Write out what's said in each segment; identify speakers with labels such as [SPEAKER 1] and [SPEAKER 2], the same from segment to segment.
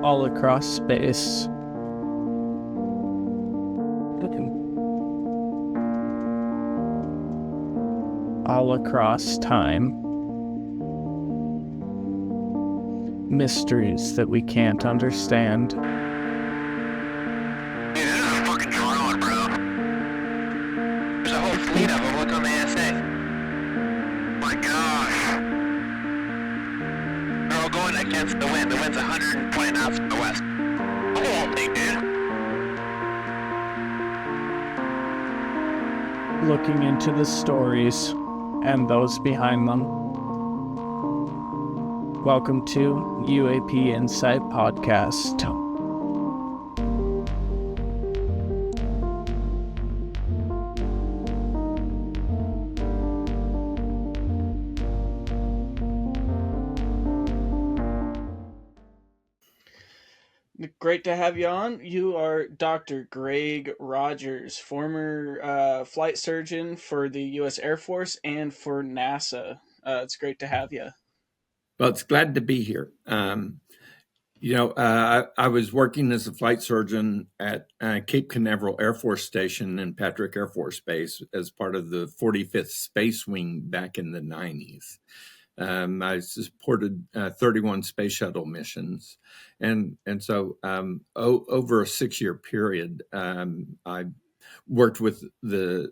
[SPEAKER 1] all across space, all across time. Mysteries that we can't understand.
[SPEAKER 2] Dude, this is a fucking drone, bro. There's a whole fleet of them. Look on the ASA. My gosh. They're all going against the wind. The wind's 120 knots from the west. Look at that thing, dude.
[SPEAKER 1] Looking into the stories and those behind them. Welcome to UAP Insight Podcast. Great to have you on. You are Dr. Greg Rogers, former flight surgeon for the U.S. Air Force and for NASA. It's great to have you.
[SPEAKER 3] Well, it's glad to be here. I was working as a flight surgeon at Cape Canaveral Air Force Station and Patrick Air Force Base as part of the 45th Space Wing back in the 90s. I supported 31 space shuttle missions. And so over a 6-year period, I worked with the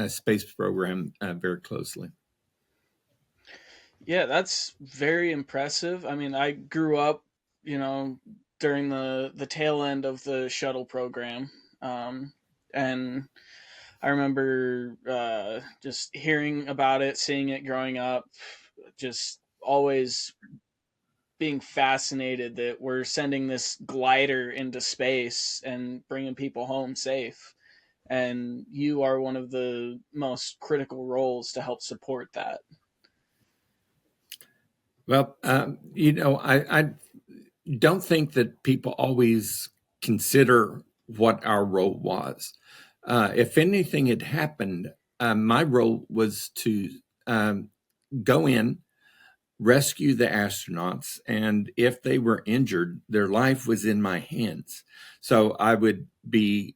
[SPEAKER 3] space program very closely.
[SPEAKER 1] Yeah, that's very impressive. I mean, I grew up, during the tail end of the shuttle program. And I remember just hearing about it, seeing it growing up, just always being fascinated that we're sending this glider into space and bringing people home safe. And you are one of the most critical roles to help support that.
[SPEAKER 3] Well, I don't think that people always consider what our role was. If anything had happened, my role was to go in, rescue the astronauts, and if they were injured, their life was in my hands. So I would be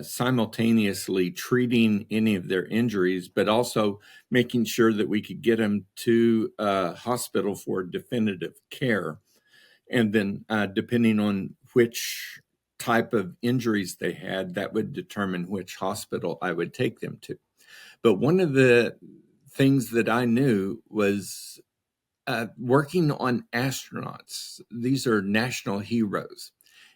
[SPEAKER 3] simultaneously treating any of their injuries, but also making sure that we could get them to a hospital for definitive care. And then depending on which type of injuries they had, that would determine which hospital I would take them to. But one of the things that I knew was working on astronauts. These are national heroes.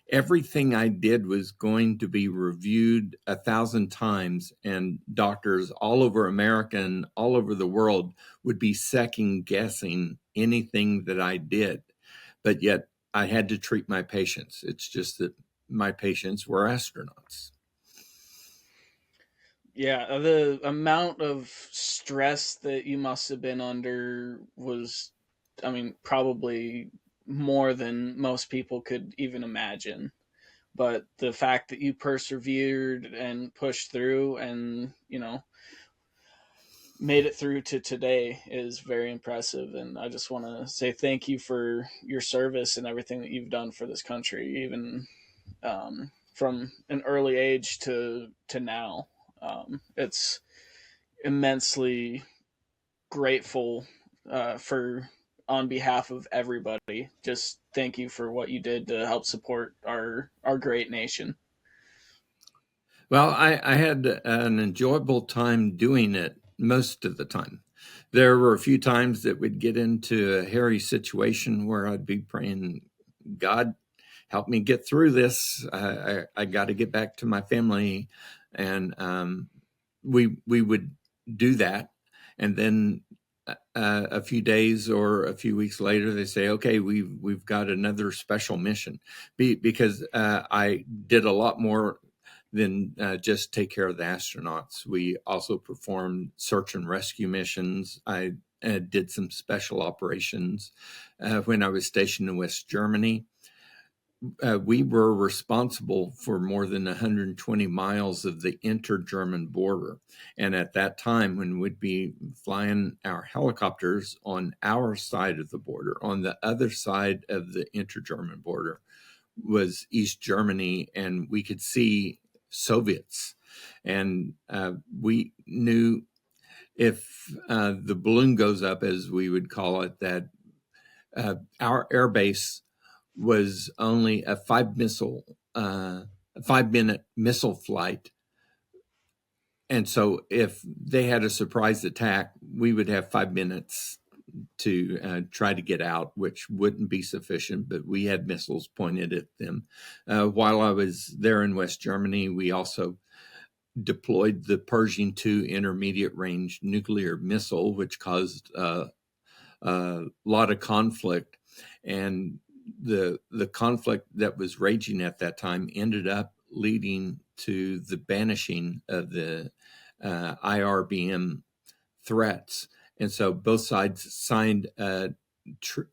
[SPEAKER 3] Everything I did was going to be reviewed 1,000 times, and doctors all over America and all over the world would be second guessing anything that I did. But yet I had to treat my patients. It's just that my patients were astronauts.
[SPEAKER 1] Yeah, the amount of stress that you must have been under was, I mean, probably more than most people could even imagine. But the fact that you persevered and pushed through and, made it through to today is very impressive. And I just want to say thank you for your service and everything that you've done for this country, even from an early age to now. It's immensely grateful for on behalf of everybody. Just thank you for what you did to help support our great nation.
[SPEAKER 3] Well, I had an enjoyable time doing it most of the time. There were a few times that we'd get into a hairy situation where I'd be praying, God, help me get through this. I got to get back to my family. And we would do that. And then a few days or a few weeks later, they say, okay, we've got another special mission because I did a lot more than just take care of the astronauts. We also performed search and rescue missions. I did some special operations when I was stationed in West Germany. We were responsible for more than 120 miles of the inter-German border. And at that time, when we'd be flying our helicopters on our side of the border, on the other side of the inter-German border was East Germany, and we could see Soviets. And we knew if the balloon goes up, as we would call it, that our air base was only a 5-minute missile flight. And so if they had a surprise attack, we would have 5 minutes to try to get out, which wouldn't be sufficient, but we had missiles pointed at them. While I was there in West Germany, we also deployed the Pershing II intermediate range nuclear missile, which caused a lot of conflict. And the conflict that was raging at that time ended up leading to the banishing of the IRBM threats. And so both sides signed a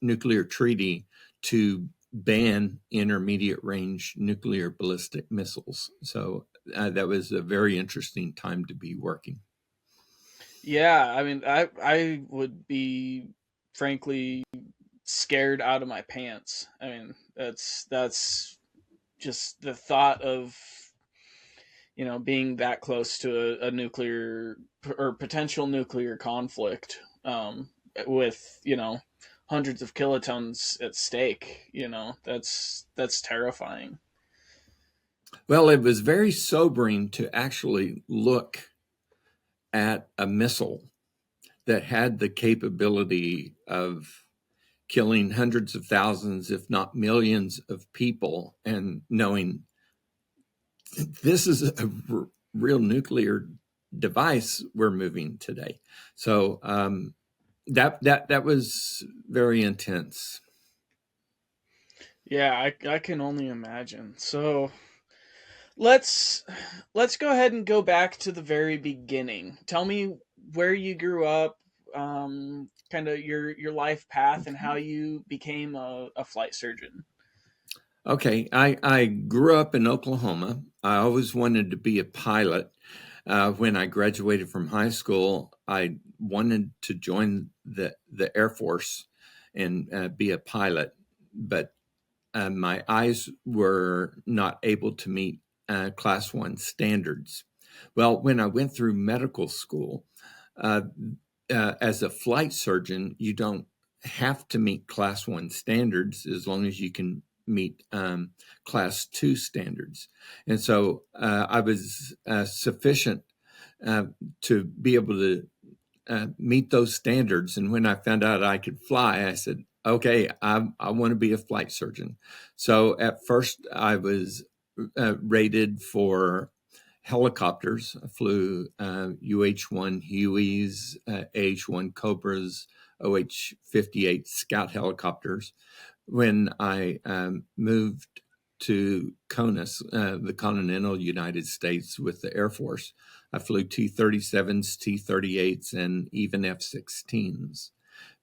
[SPEAKER 3] nuclear treaty to ban intermediate range nuclear ballistic missiles. So that was a very interesting time to be working.
[SPEAKER 1] Yeah, I mean, I would be frankly scared out of my pants. I mean, that's just the thought of, being that close to a nuclear or potential nuclear conflict, with, hundreds of kilotons at stake. That's terrifying.
[SPEAKER 3] Well, it was very sobering to actually look at a missile that had the capability of killing hundreds of thousands, if not millions of people, and knowing this is a real nuclear device we're moving today. So that was very intense.
[SPEAKER 1] Yeah, I can only imagine. So let's let's go ahead and go back to the very beginning. Tell me where you grew up, kind of your life path, and how you became a flight surgeon.
[SPEAKER 3] Okay, I grew up in Oklahoma. I always wanted to be a pilot. When I graduated from high school, I wanted to join the Air Force and be a pilot, but my eyes were not able to meet Class 1 standards. Well, when I went through medical school, as a flight surgeon, you don't have to meet Class 1 standards as long as you can meet Class 2 standards. And so I was sufficient to be able to meet those standards. And when I found out I could fly, I said, okay, I want to be a flight surgeon. So at first I was rated for helicopters. I flew UH-1 Hueys, AH-1 Cobras, OH-58 Scout helicopters. When I moved to CONUS, the continental United States, with the Air Force, I flew T-37s, T-38s, and even F-16s.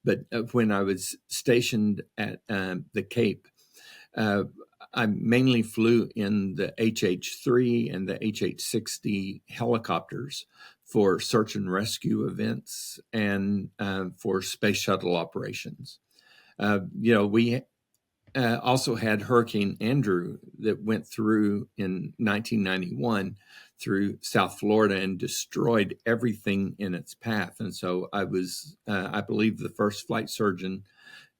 [SPEAKER 3] But when I was stationed at the Cape, I mainly flew in the HH-3 and the HH-60 helicopters for search and rescue events and for space shuttle operations. We also had Hurricane Andrew that went through in 1991 through South Florida and destroyed everything in its path. And so I was, I believe, the first flight surgeon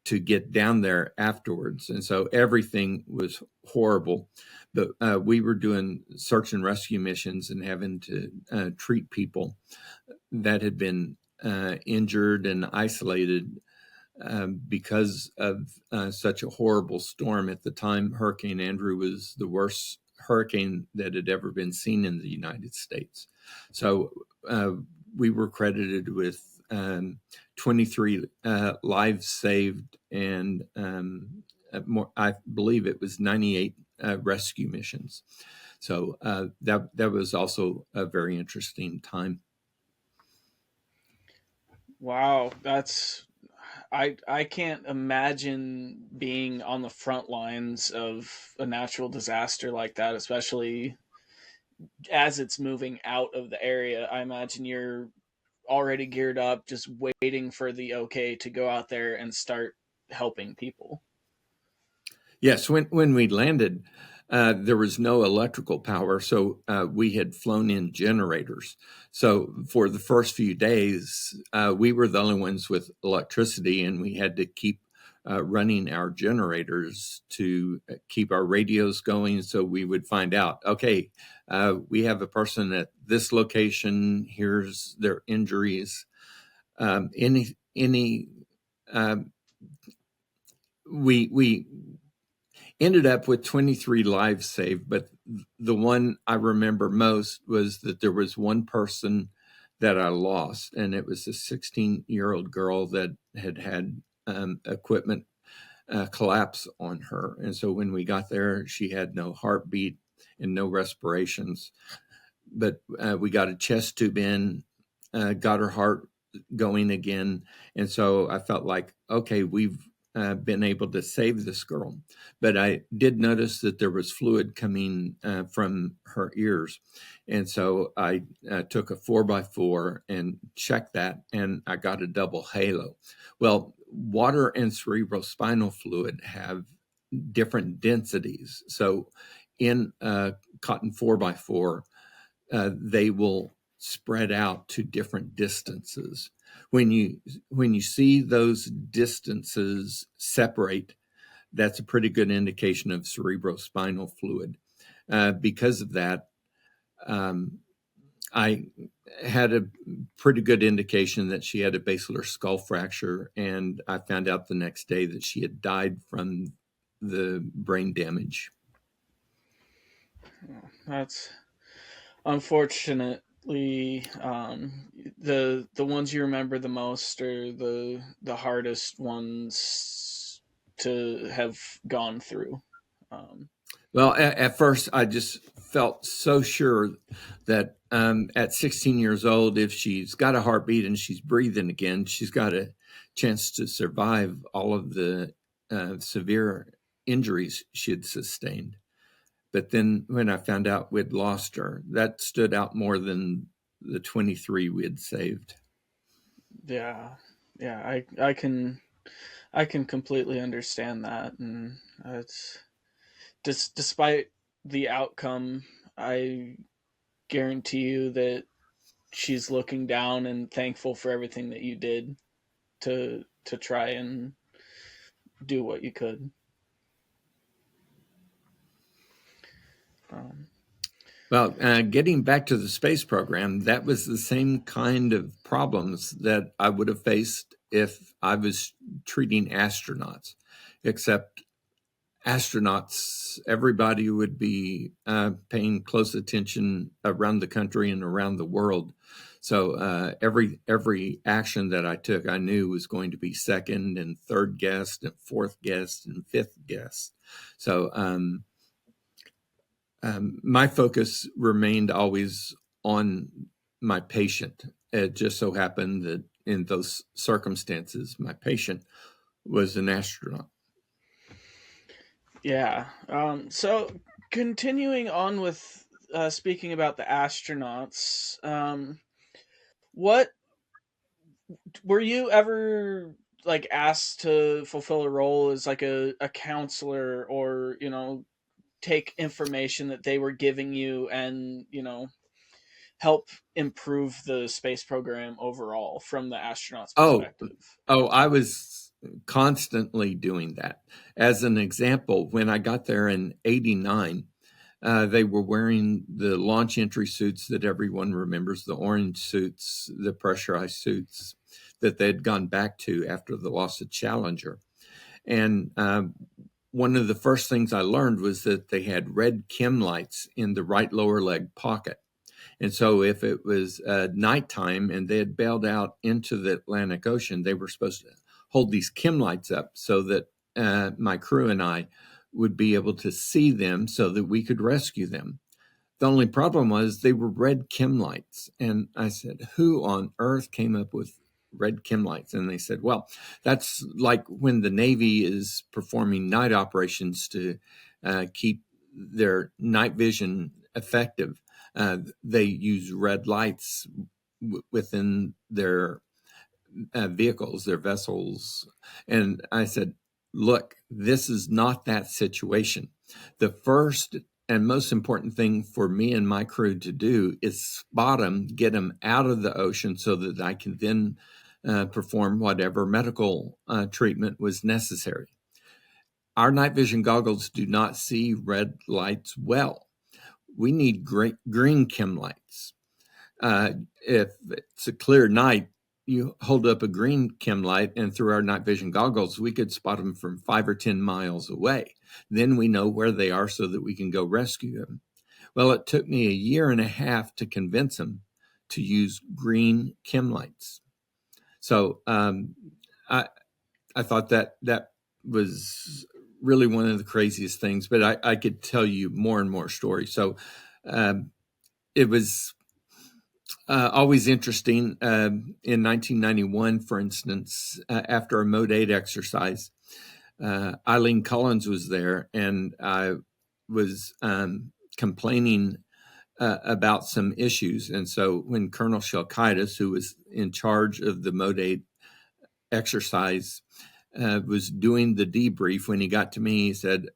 [SPEAKER 3] to get down there afterwards. And so everything was horrible. But we were doing search and rescue missions and having to treat people that had been injured and isolated because of such a horrible storm. At the time, Hurricane Andrew was the worst hurricane that had ever been seen in the United States. So we were credited with 23 lives saved and I believe it was 98 rescue missions. So that was also a very interesting time.
[SPEAKER 1] Wow, I can't imagine being on the front lines of a natural disaster like that, especially as it's moving out of the area. I imagine you're already geared up, just waiting for the okay to go out there and start helping people.
[SPEAKER 3] Yes, when we landed, there was no electrical power, so we had flown in generators. So for the first few days, we were the only ones with electricity, and we had to keep running our generators to keep our radios going. So we would find out, okay, we have a person at this location. Here's their injuries. Any we ended up with 23 lives saved, but the one I remember most was that there was one person that I lost, and it was a 16-year-old girl that had equipment collapse on her. And so when we got there, she had no heartbeat and no respirations. But we got a chest tube in, got her heart going again. And so I felt like, okay, we've been able to save this girl. But I did notice that there was fluid coming from her ears. And so I took a 4x4 and checked that, and I got a double halo. Well, water and cerebrospinal fluid have different densities. So in a cotton 4x4, they will spread out to different distances. When you see those distances separate, that's a pretty good indication of cerebrospinal fluid. Because of that, I had a pretty good indication that she had a basilar skull fracture, and I found out the next day that she had died from the brain damage.
[SPEAKER 1] That's unfortunately the ones you remember the most are the hardest ones to have gone through. Um,
[SPEAKER 3] Well, at first, I just felt so sure that at 16 years old, if she's got a heartbeat and she's breathing again, she's got a chance to survive all of the severe injuries she had sustained. But then when I found out we'd lost her, that stood out more than the 23 we had saved.
[SPEAKER 1] yeah, yeah, I can completely understand that, and it's despite the outcome, I guarantee you that she's looking down and thankful for everything that you did to try and do what you could. Um,
[SPEAKER 3] Well, getting back to the space program, that was the same kind of problems that I would have faced if I was treating astronauts, except astronauts, everybody would be paying close attention around the country and around the world. So every action that I took, I knew was going to be second and third guessed and fourth guessed and fifth guessed. So my focus remained always on my patient. It just so happened that in those circumstances, my patient was an astronaut.
[SPEAKER 1] yeah. So continuing on with speaking about the astronauts, what were you ever like asked to fulfill a role as like a counselor, or take information that they were giving you and help improve the space program overall from the astronauts
[SPEAKER 3] Oh,
[SPEAKER 1] perspective?
[SPEAKER 3] I was constantly doing that. As an example, when I got there in '89, they were wearing the launch entry suits that everyone remembers, the orange suits, the pressurized suits that they'd gone back to after the loss of Challenger. And one of the first things I learned was that they had red chem lights in the right lower leg pocket. And so if it was nighttime and they had bailed out into the Atlantic Ocean, they were supposed to hold these chem lights up so that my crew and I would be able to see them so that we could rescue them. The only problem was they were red chem lights. And I said, who on earth came up with red chem lights? And they said, well, that's like when the Navy is performing night operations to keep their night vision effective. They use red lights within their vehicles, their vessels. And I said, look, this is not that situation. The first and most important thing for me and my crew to do is spot them, get them out of the ocean so that I can then perform whatever medical treatment was necessary. Our night vision goggles do not see red lights well. We need green chem lights. If it's a clear night, you hold up a green chem light, and through our night vision goggles, we could spot them from 5 or 10 miles away. Then we know where they are so that we can go rescue them. Well, it took me a year and a half to convince them to use green chem lights. So I thought that was really one of the craziest things, but I could tell you more and more stories. So it was always interesting. In 1991, for instance, after a Mode 8 exercise, Eileen Collins was there, and I was complaining about some issues. And so when Colonel Shalkitis, who was in charge of the Mode 8 exercise, was doing the debrief, when he got to me, he said,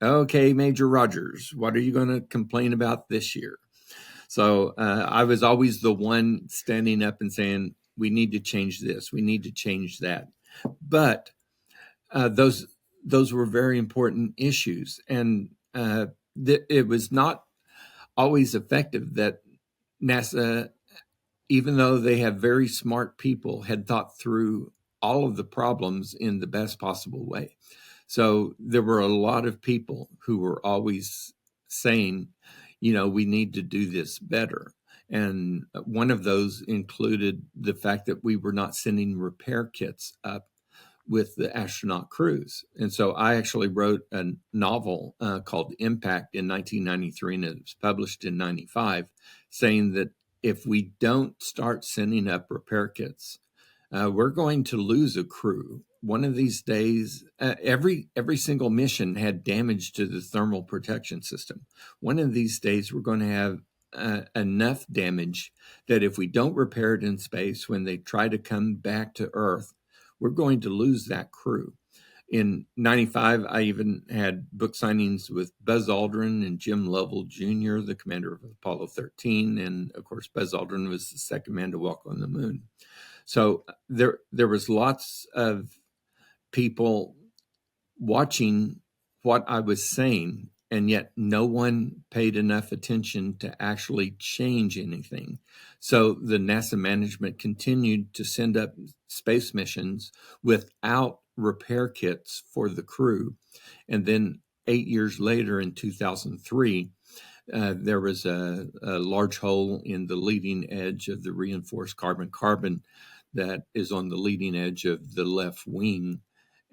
[SPEAKER 3] okay, Major Rogers, what are you going to complain about this year? So I was always the one standing up and saying, we need to change this, we need to change that. But those were very important issues. And it was not always effective that NASA, even though they have very smart people, had thought through all of the problems in the best possible way. So there were a lot of people who were always saying, we need to do this better. And one of those included the fact that we were not sending repair kits up with the astronaut crews. And so I actually wrote a novel called Impact in 1993, and it was published in 95, saying that if we don't start sending up repair kits, we're going to lose a crew. One of these days, every single mission had damage to the thermal protection system. One of these days, we're going to have enough damage that if we don't repair it in space, when they try to come back to Earth, we're going to lose that crew. In 95, I even had book signings with Buzz Aldrin and Jim Lovell Jr., the commander of Apollo 13. And of course, Buzz Aldrin was the second man to walk on the moon. So there was lots of people watching what I was saying, and yet no one paid enough attention to actually change anything. So the NASA management continued to send up space missions without repair kits for the crew. And then 8 years later, in 2003, there was a large hole in the leading edge of the reinforced carbon-carbon that is on the leading edge of the left wing.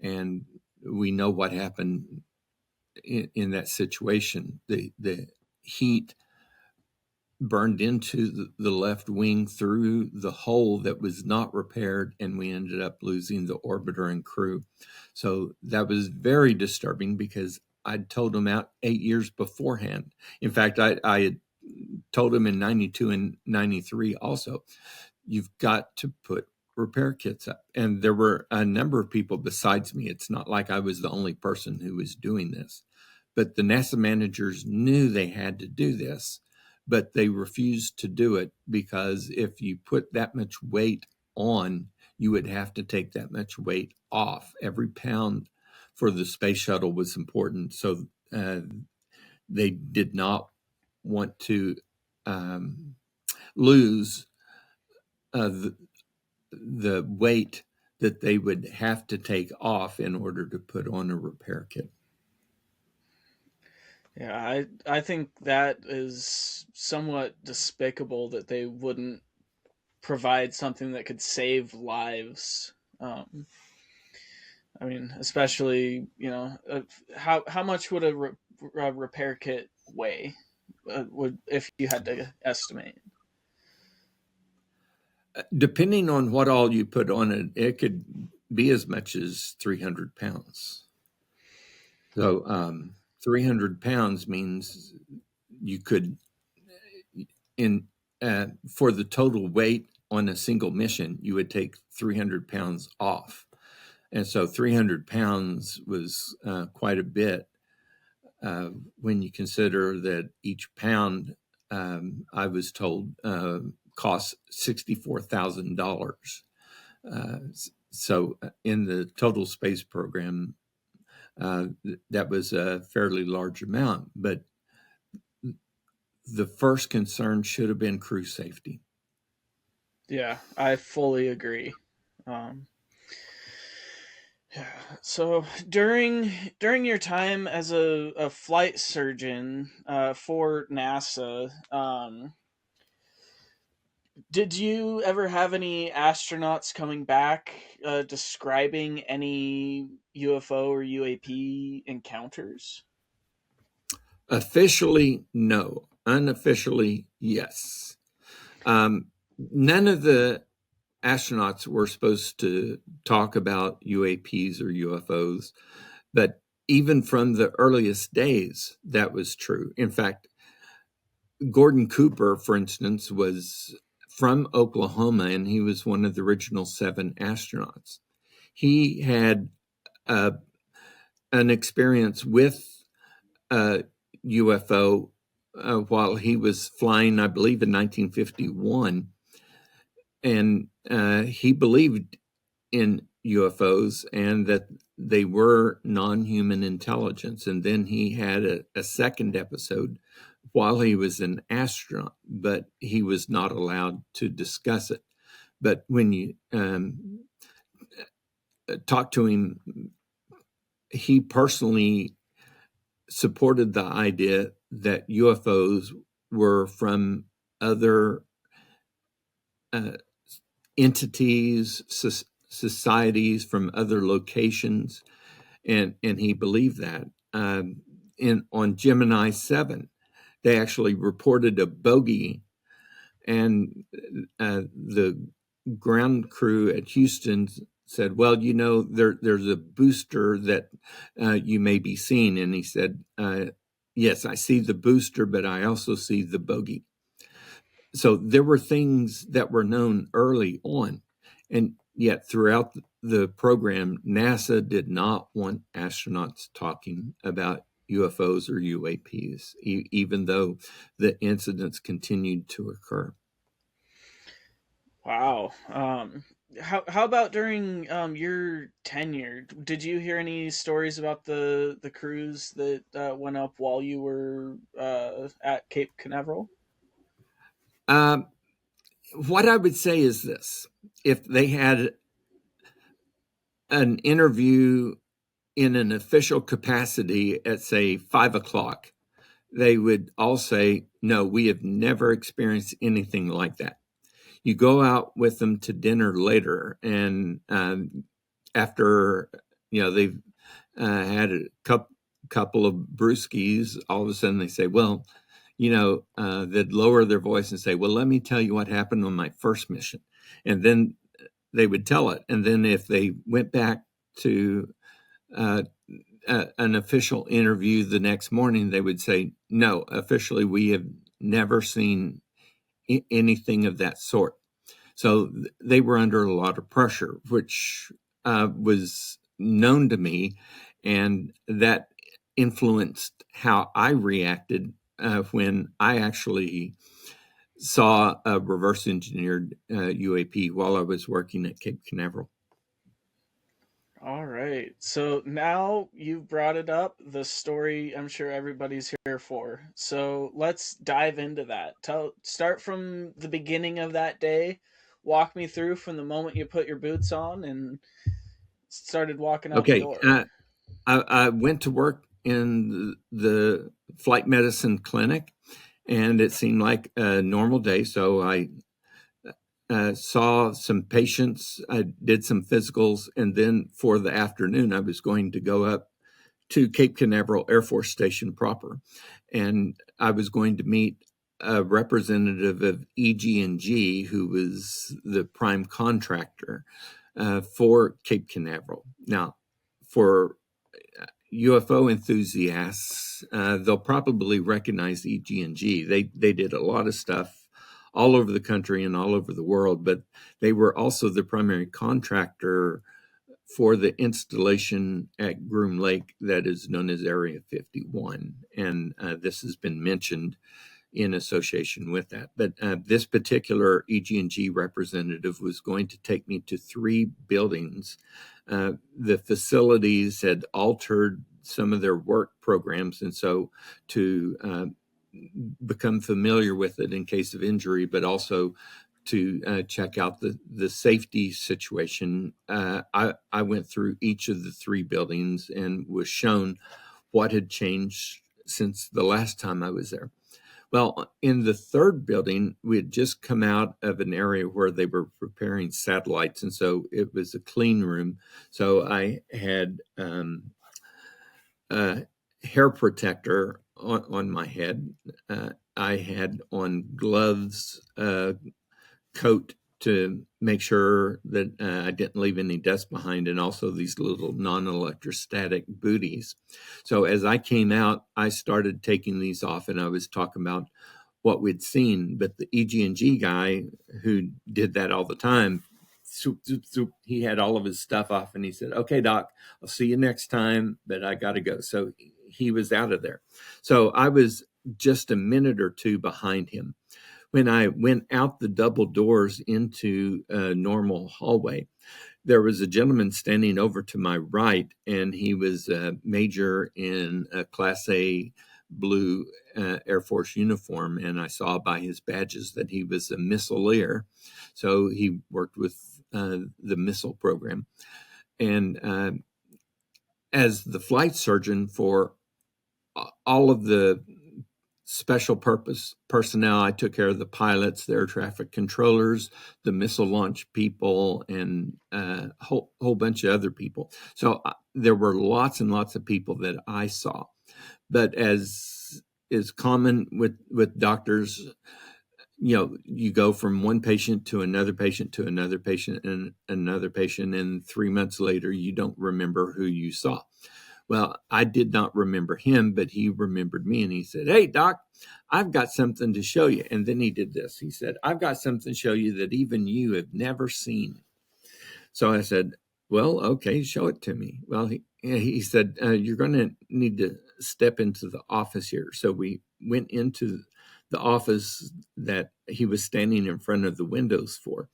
[SPEAKER 3] And we know what happened in that situation. The heat burned into the left wing through the hole that was not repaired, and we ended up losing the orbiter and crew. So that was very disturbing because I'd told them out 8 years beforehand. In fact, I had told them in 92 and 93 also, you've got to put repair kits up. And there were a number of people besides me. It's not like I was the only person who was doing this. But the NASA managers knew they had to do this, but they refused to do it because if you put that much weight on, you would have to take that much weight off. Every pound for the space shuttle was important. So they did not want to lose the weight that they would have to take off in order to put on a repair kit.
[SPEAKER 1] Yeah, I think that is somewhat despicable that they wouldn't provide something that could save lives. I mean, especially, how much would a repair kit weigh? Would if you had to estimate?
[SPEAKER 3] Depending on what all you put on it, it could be as much as 300 pounds. So 300 pounds means you could, for the total weight on a single mission, you would take 300 pounds off. And so 300 pounds was quite a bit when you consider that each pound, I was told, costs $64,000. So in the total space program, that was a fairly large amount. But the first concern should have been crew safety.
[SPEAKER 1] Yeah, I fully agree. Um, yeah. So during your time as a flight surgeon for NASA, did you ever have any astronauts coming back describing any UFO or UAP encounters?
[SPEAKER 3] Officially, no. Unofficially, yes. None of the astronauts were supposed to talk about UAPs or UFOs, but even from the earliest days, that was true. In fact, Gordon Cooper, for instance, was from Oklahoma, and he was one of the original 7 astronauts. He had an experience with a UFO while he was flying, I believe, in 1951. And he believed in UFOs and that they were non-human intelligence. And then he had a second episode while he was an astronaut, but he was not allowed to discuss it. But when you talk to him, he personally supported the idea that UFOs were from other entities, societies from other locations, and he believed that. On Gemini 7, they actually reported a bogey, and the ground crew at Houston said, well, you know, there's a booster that you may be seeing. And he said, yes, I see the booster, but I also see the bogey. So there were things that were known early on. And yet throughout the program, NASA did not want astronauts talking about UFOs or UAPs, even though the incidents continued to occur.
[SPEAKER 1] Wow. How about during your tenure? Did you hear any stories about the cruise that went up while you were at Cape Canaveral?
[SPEAKER 3] Um, what I would say is this: if they had an interview in an official capacity at, say, 5 o'clock, they would all say, no, we have never experienced anything like that. You go out with them to dinner later, and after they've had a couple of brewskis, all of a sudden they say, well, they'd lower their voice and say, well, let me tell you what happened on my first mission. And then they would tell it. And then if they went back to an official interview the next morning, they would say, no, officially, we have never seen anything of that sort. So they were under a lot of pressure, which was known to me, and that influenced how I reacted when I actually saw a reverse engineered UAP while I was working at Cape Canaveral.
[SPEAKER 1] All right. So now you've brought it up, the story I'm sure everybody's here for. So let's dive into that. Start from the beginning of that day. Walk me through from the moment you put your boots on and started walking out the
[SPEAKER 3] Okay.
[SPEAKER 1] door.
[SPEAKER 3] I went to work in the flight medicine clinic, and it seemed like a normal day. So I saw some patients, I did some physicals, and then for the afternoon, I was going to go up to Cape Canaveral Air Force Station proper, and I was going to meet a representative of EG&G, who was the prime contractor for Cape Canaveral. Now, for UFO enthusiasts, they'll probably recognize EG&G. They did a lot of stuff all over the country and all over the world, but they were also the primary contractor for the installation at Groom Lake that is known as Area 51. And this has been mentioned in association with that. But this particular EG&G representative was going to take me to 3 buildings. The facilities had altered some of their work programs, and so to become familiar with it in case of injury, but also to check out the safety situation. I went through each of the 3 buildings and was shown what had changed since the last time I was there. Well, in the 3rd building, we had just come out of an area where they were preparing satellites, and so it was a clean room. So I had a hair protector on my head. I had on gloves, coat to make sure that I didn't leave any dust behind, and also these little non-electrostatic booties. So as I came out, I started taking these off, and I was talking about what we'd seen. But the EG&G guy who did that all the time, he had all of his stuff off, and he said, "Okay, Doc, I'll see you next time, but I got to go." So he was out of there. So I was just a minute or 2 behind him. When I went out the double doors into a normal hallway, there was a gentleman standing over to my right, and he was a major in a Class A blue Air Force uniform, and I saw by his badges that he was a missileer. So he worked with the missile program. And as the flight surgeon for all of the special purpose personnel, I took care of the pilots, the air traffic controllers, the missile launch people, and a whole bunch of other people. So there were lots and lots of people that I saw. But as is common with doctors, you go from one patient to another patient to another patient and another patient, and 3 months later, you don't remember who you saw. Well, I did not remember him, but he remembered me, and he said, "Hey, Doc, I've got something to show you." And then he did this. He said, "I've got something to show you that even you have never seen." So I said, "Well, okay, show it to me." Well, he said, "You're going to need to step into the office here." So we went into the office that he was standing in front of the windows for.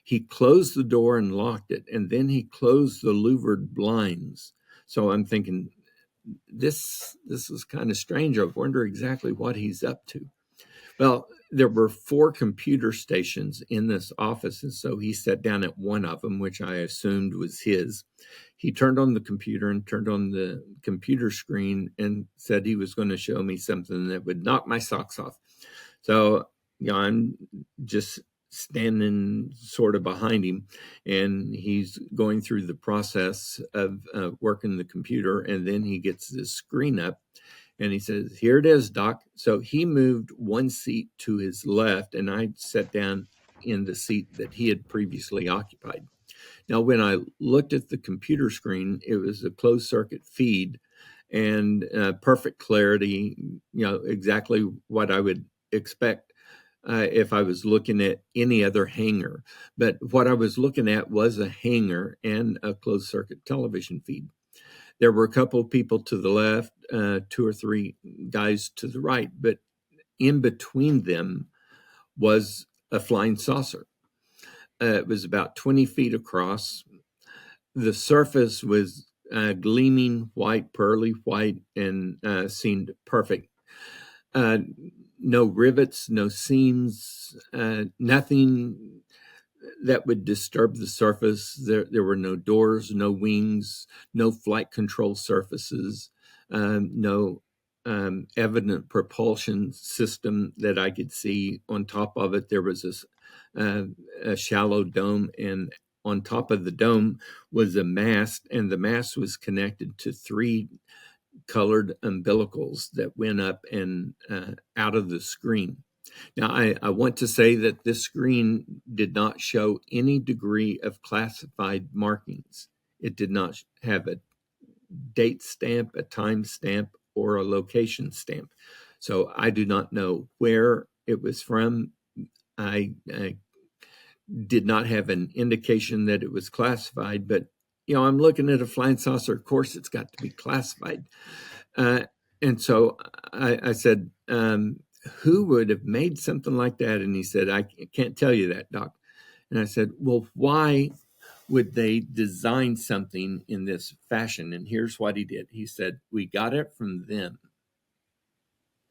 [SPEAKER 3] He closed the door and locked it, and then he closed the louvered blinds. So I'm thinking, this is kind of strange. I wonder exactly what he's up to. Well, there were 4 computer stations in this office, and so he sat down at one of them, which I assumed was his. He turned on the computer and turned on the computer screen and said he was going to show me something that would knock my socks off. So I'm just standing sort of behind him, and he's going through the process of working the computer, and then he gets this screen up, and he says, "Here it is, Doc." So he moved one seat to his left, and I sat down in the seat that he had previously occupied. Now, when I looked at the computer screen, it was a closed circuit feed and perfect clarity, exactly what I would expect if I was looking at any other hangar. But what I was looking at was a hangar and a closed circuit television feed. There were a couple of people to the left, 2 or 3 guys to the right, but in between them was a flying saucer. It was about 20 feet across. The surface was gleaming white, pearly white, and seemed perfect. No rivets, no seams, nothing that would disturb the surface. There were no doors, no wings, no flight control surfaces, no evident propulsion system that I could see. On top of it, there was a shallow dome, and on top of the dome was a mast, and the mast was connected to 3 colored umbilicals that went up and out of the screen. Now, I want to say that this screen did not show any degree of classified markings. It did not have a date stamp, a time stamp, or a location stamp. So I do not know where it was from. I did not have an indication that it was classified, but I'm looking at a flying saucer. Of course, it's got to be classified. And so I said, who would have made something like that? And he said, I can't tell you that, Doc. And I said, well, why would they design something in this fashion? And here's what he did. He said, we got it from them,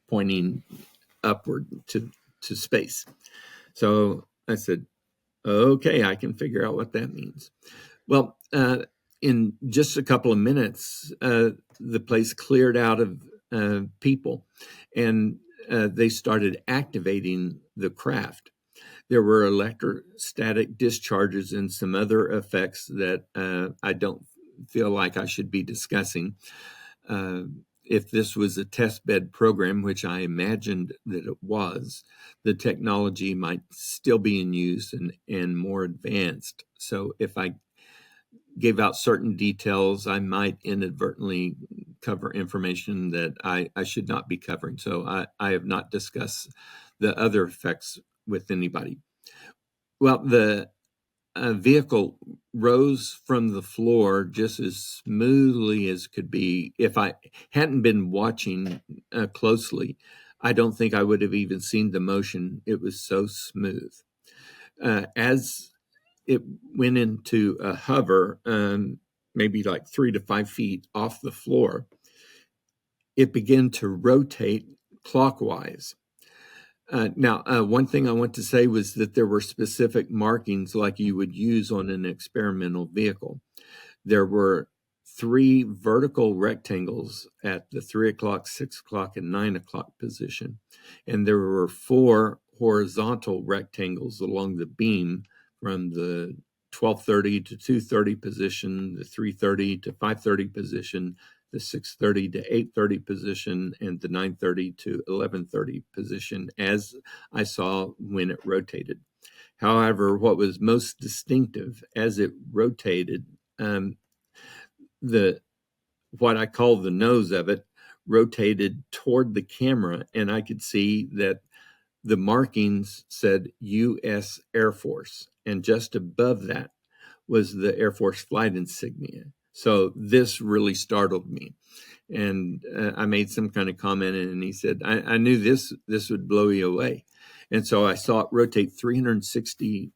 [SPEAKER 3] pointing upward to space. So I said, okay, I can figure out what that means. Well, in just a couple of minutes, the place cleared out of people, and they started activating the craft. There were electrostatic discharges and some other effects that I don't feel like I should be discussing. If this was a test bed program, which I imagined that it was, the technology might still be in use and more advanced. So if I gave out certain details, I might inadvertently cover information that I should not be covering. So I have not discussed the other effects with anybody. Well, the vehicle rose from the floor just as smoothly as could be. If I hadn't been watching closely, I don't think I would have even seen the motion. It was so smooth. As it went into a hover, maybe like 3 to 5 feet off the floor, it began to rotate clockwise. Now, one thing I want to say was that there were specific markings like you would use on an experimental vehicle. There were 3 vertical rectangles at the 3 o'clock, 6 o'clock, and 9 o'clock position. And there were 4 horizontal rectangles along the beam from the 12:30 to 2:30 position, the 3:30 to 5:30 position, the 6:30 to 8:30 position, and the 9:30 to 11:30 position, as I saw when it rotated. However, what was most distinctive as it rotated, what I call the nose of it rotated toward the camera, and I could see that the markings said U.S. Air Force, and just above that was the Air Force flight insignia. So this really startled me. And I made some kind of comment, and he said, I knew this would blow you away. And so I saw it rotate 360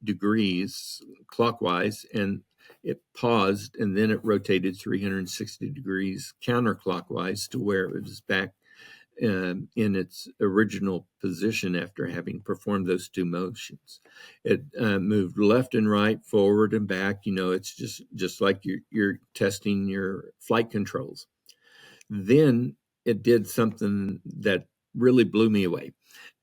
[SPEAKER 3] degrees clockwise, and it paused, and then it rotated 360 degrees counterclockwise to where it was back in its original position after having performed those 2 motions. It moved left and right, forward and back. It's just like you're testing your flight controls. Then it did something that really blew me away.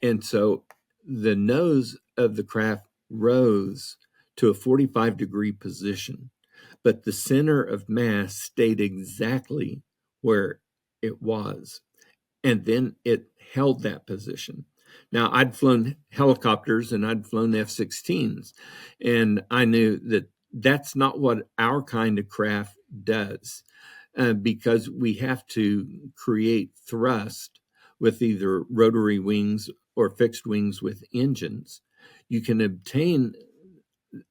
[SPEAKER 3] And so the nose of the craft rose to a 45-degree position, but the center of mass stayed exactly where it was. And then it held that position. Now, I'd flown helicopters and I'd flown F-16s, and I knew that that's not what our kind of craft does, because we have to create thrust with either rotary wings or fixed wings with engines. You can obtain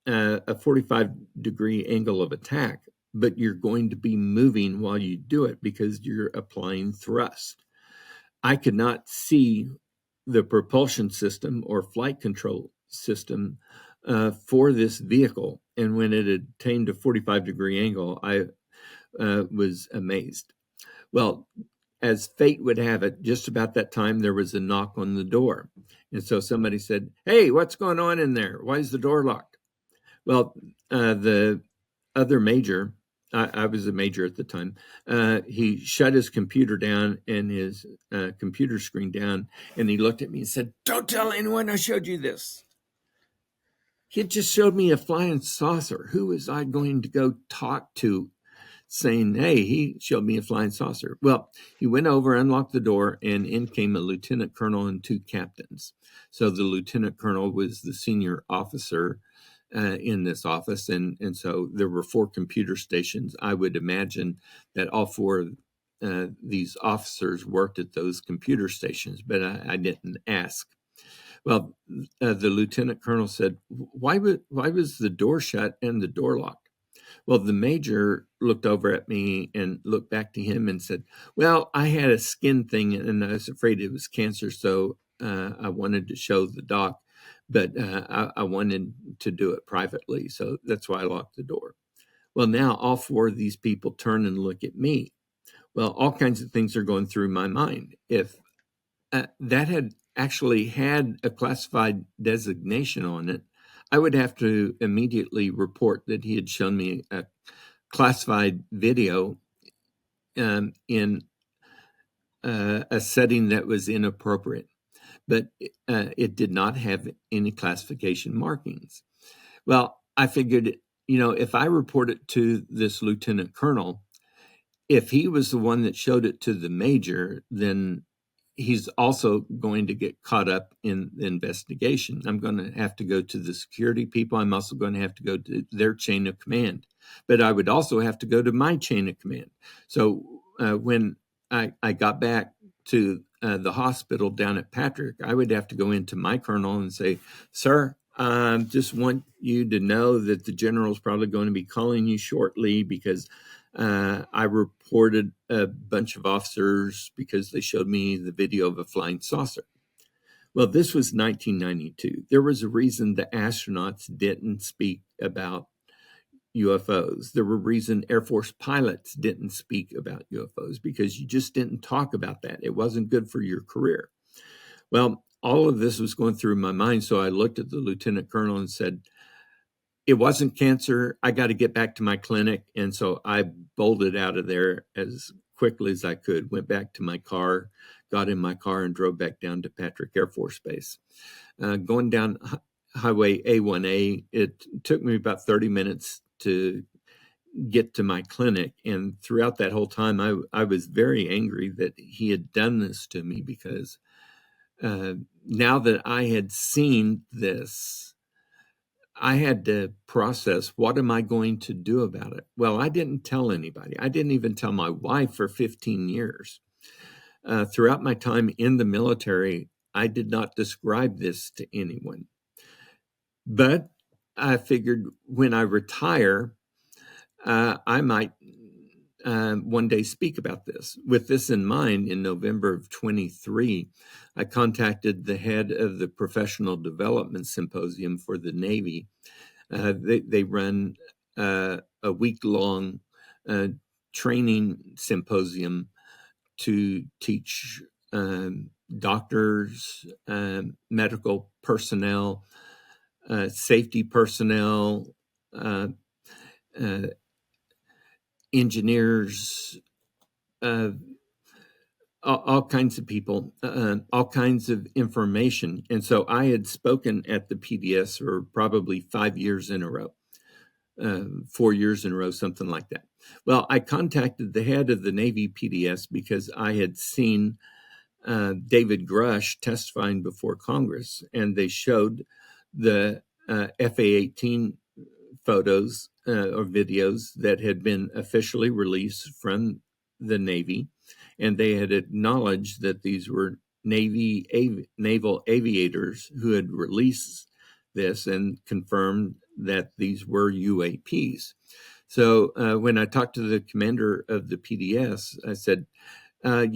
[SPEAKER 3] a 45-degree angle of attack, but you're going to be moving while you do it because you're applying thrust. I could not see the propulsion system or flight control system for this vehicle. And when it attained a 45-degree angle, I was amazed. Well, as fate would have it, just about that time, there was a knock on the door. And so somebody said, "Hey, what's going on in there? Why is the door locked?" Well, the other major, I was a major at the time, he shut his computer down and his computer screen down, and he looked at me and said, "Don't tell anyone I showed you this." He had just showed me a flying saucer. Who was I going to go talk to saying, hey, he showed me a flying saucer? Well, he went over, unlocked the door, and in came a lieutenant colonel and 2 captains. So the lieutenant colonel was the senior officer in this office, and so there were 4 computer stations. I would imagine that all 4 of these officers worked at those computer stations, but I didn't ask. Well, the lieutenant colonel said, why was the door shut and the door locked? Well, the major looked over at me and looked back to him and said, well, I had a skin thing and I was afraid it was cancer. So I wanted to show the doc, but I wanted to do it privately. So that's why I locked the door. Well, now all four of these people turn and look at me. Well, all kinds of things are going through my mind. If that had actually had a classified designation on it, I would have to immediately report that he had shown me a classified video in a setting that was inappropriate. But it did not have any classification markings. Well, I figured, if I report it to this lieutenant colonel, if he was the one that showed it to the major, then he's also going to get caught up in the investigation. I'm going to have to go to the security people. I'm also going to have to go to their chain of command. But I would also have to go to my chain of command. So when I got back to the hospital down at Patrick, I would have to go into my colonel and say, sir, just want you to know that the general's probably going to be calling you shortly because I reported a bunch of officers because they showed me the video of a flying saucer. Well, this was 1992. There was a reason the astronauts didn't speak about UFOs. There were reason Air Force pilots didn't speak about UFOs because you just didn't talk about that. It wasn't good for your career. Well, all of this was going through my mind. So I looked at the lieutenant colonel and said, it wasn't cancer. I got to get back to my clinic. And so I bolted out of there as quickly as I could, went back to my car, got in my car and drove back down to Patrick Air Force Base. Going down Highway A1A, it took me about 30 minutes to get to my clinic. And throughout that whole time, I was very angry that he had done this to me because now that I had seen this, I had to process, what am I going to do about it? Well, I didn't tell anybody. I didn't even tell my wife for 15 years. Throughout my time in the military, I did not describe this to anyone. But I figured when I retire, I might one day speak about this. With this in mind, in November of 23, I contacted the head of the Professional Development Symposium for the Navy. They run a week-long training symposium to teach doctors, medical personnel, safety personnel, engineers, all kinds of people, all kinds of information. And so I had spoken at the PDS for probably 5 years in a row, 4 years in a row, something like that. Well, I contacted the head of the Navy PDS because I had seen David Grush testifying before Congress, and they showed the FA-18 photos or videos that had been officially released from the Navy, and they had acknowledged that these were naval aviators who had released this and confirmed that these were UAPs. So when I talked to the commander of the PDS, I said, I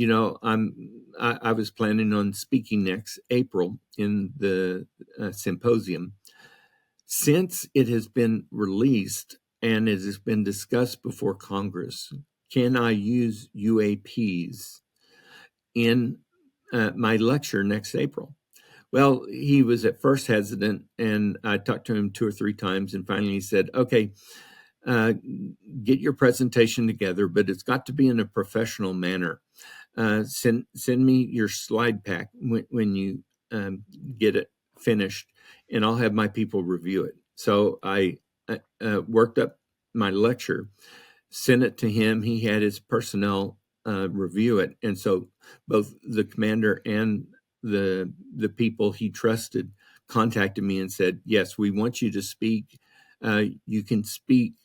[SPEAKER 3] was planning on speaking next April in the symposium. Since it has been released and it has been discussed before Congress, can I use UAPs in my lecture next April? Well, he was at first hesitant, and I talked to him 2 or 3 times, and finally he said, okay, get your presentation together, but it's got to be in a professional manner. Send me your slide pack when you get it finished, and I'll have my people review it. So I worked up my lecture, sent it to him. He had his personnel review it. And so both the commander and the people he trusted contacted me and said, yes, we want you to speak. You can speak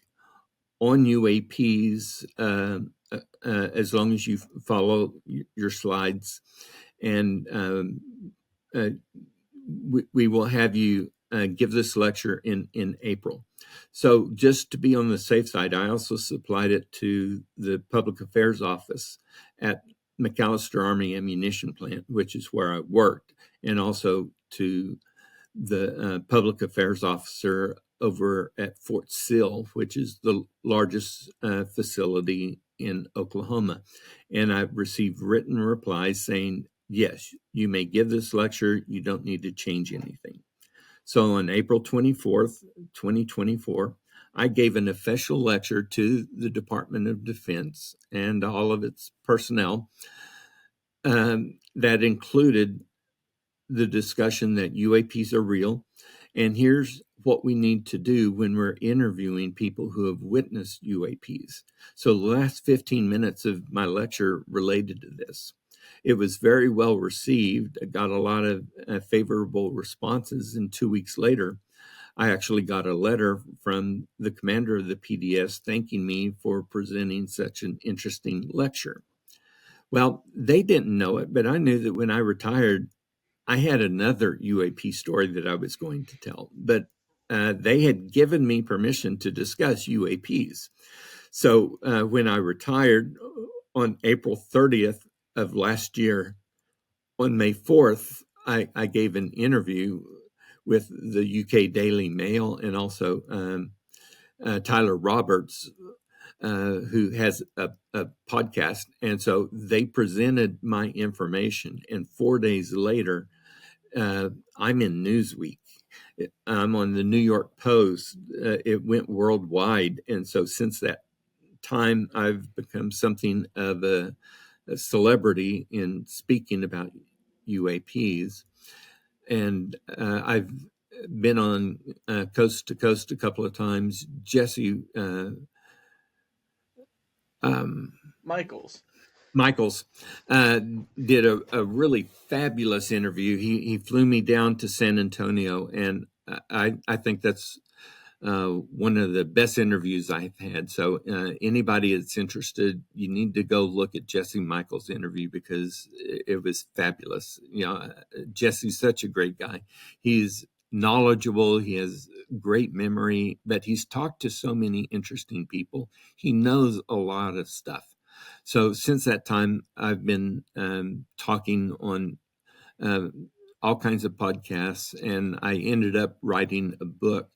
[SPEAKER 3] on UAPs as long as you follow your slides. And we will have you give this lecture in April. So just to be on the safe side, I also supplied it to the public affairs office at McAllister Army Ammunition Plant, which is where I worked, and also to the public affairs officer over at Fort Sill, which is the largest facility in Oklahoma. And I received written replies saying, yes, you may give this lecture. You don't need to change anything. So on April 24th, 2024, I gave an official lecture to the Department of Defense and all of its personnel that included the discussion that UAPs are real. And here's what we need to do when we're interviewing people who have witnessed UAPs. So the last 15 minutes of my lecture related to this. It was very well received. I got a lot of favorable responses. And 2 weeks later, I actually got a letter from the commander of the PDS thanking me for presenting such an interesting lecture. Well, they didn't know it, but I knew that when I retired, I had another UAP story that I was going to tell, but they had given me permission to discuss UAPs. So when I retired on April 30th of last year, on May 4th, I gave an interview with the UK Daily Mail and also Tyler Roberts, who has a podcast. And so they presented my information. And 4 days later, I'm in Newsweek. I'm on the New York Post. It went worldwide. And so since that time, I've become something of a celebrity in speaking about UAPs. And I've been on Coast to Coast a couple of times. Jesse Michaels did a really fabulous interview. He flew me down to San Antonio, and I think that's one of the best interviews I've had. So anybody that's interested, you need to go look at Jesse Michaels' interview because it was fabulous. You know, Jesse's such a great guy. He's knowledgeable. He has great memory, but he's talked to so many interesting people. He knows a lot of stuff. So since that time, I've been talking on all kinds of podcasts, and I ended up writing a book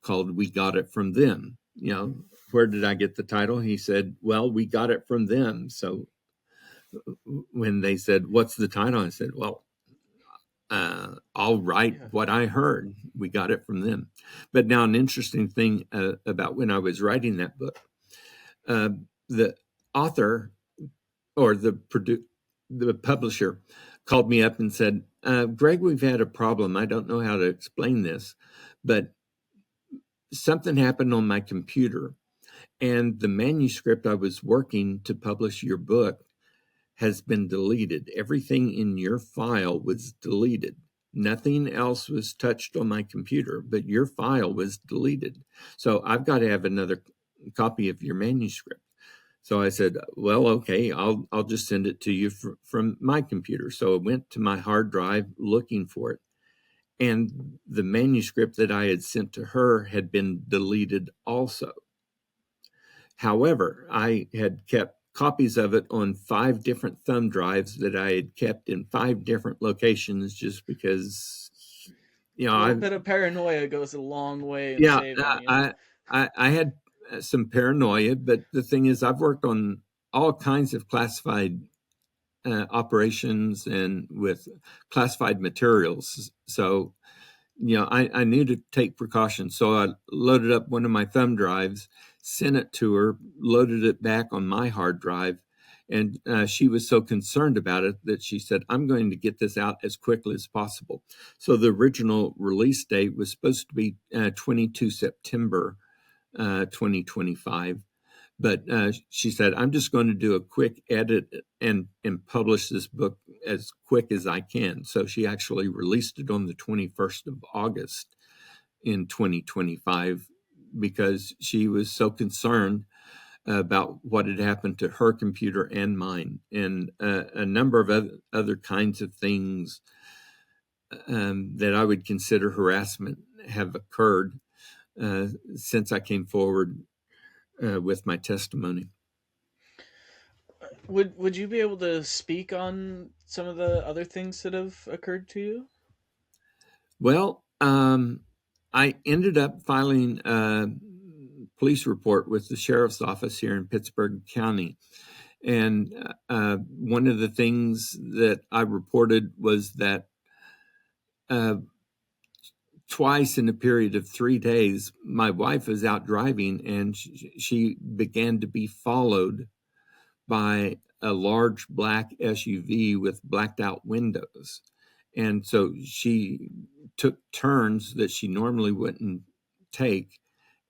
[SPEAKER 3] called We Got It From Them. You know, where did I get the title? He said, well, we got it from them. So when they said, what's the title? I said, well, I'll write what I heard. We got it from them. But now an interesting thing about when I was writing that book, the author or the publisher called me up and said, Greg, we've had a problem. I don't know how to explain this, but something happened on my computer, and the manuscript I was working to publish your book has been deleted. Everything in your file was deleted. Nothing else was touched on my computer, but your file was deleted. So I've got to have another copy of your manuscript. So I said, well, okay, I'll just send it to you from my computer. So I went to my hard drive looking for it. And the manuscript that I had sent to her had been deleted also. However, I had kept copies of it on 5 different thumb drives that I had kept in 5 different locations just because, you know,
[SPEAKER 1] a bit of paranoia goes a long way in saving
[SPEAKER 3] you. I had some paranoia, but the thing is, I've worked on all kinds of classified operations and with classified materials. So, you know, I knew to take precautions. So I loaded up one of my thumb drives, sent it to her, loaded it back on my hard drive. And she was so concerned about it that she said, I'm going to get this out as quickly as possible. So the original release date was supposed to be 22 September 2025. But she said, I'm just going to do a quick edit and publish this book as quick as I can. So she actually released it on the 21st of August in 2025 because she was so concerned about what had happened to her computer and mine, and a number of other kinds of things that I would consider harassment have occurred since I came forward with my testimony.
[SPEAKER 1] Would you be able to speak on some of the other things that have occurred to you?
[SPEAKER 3] Well, I ended up filing a police report with the sheriff's office here in Pittsburgh County. And one of the things that I reported was that twice in a period of 3 days, my wife was out driving and she began to be followed by a large black SUV with blacked out windows. And so she took turns that she normally wouldn't take,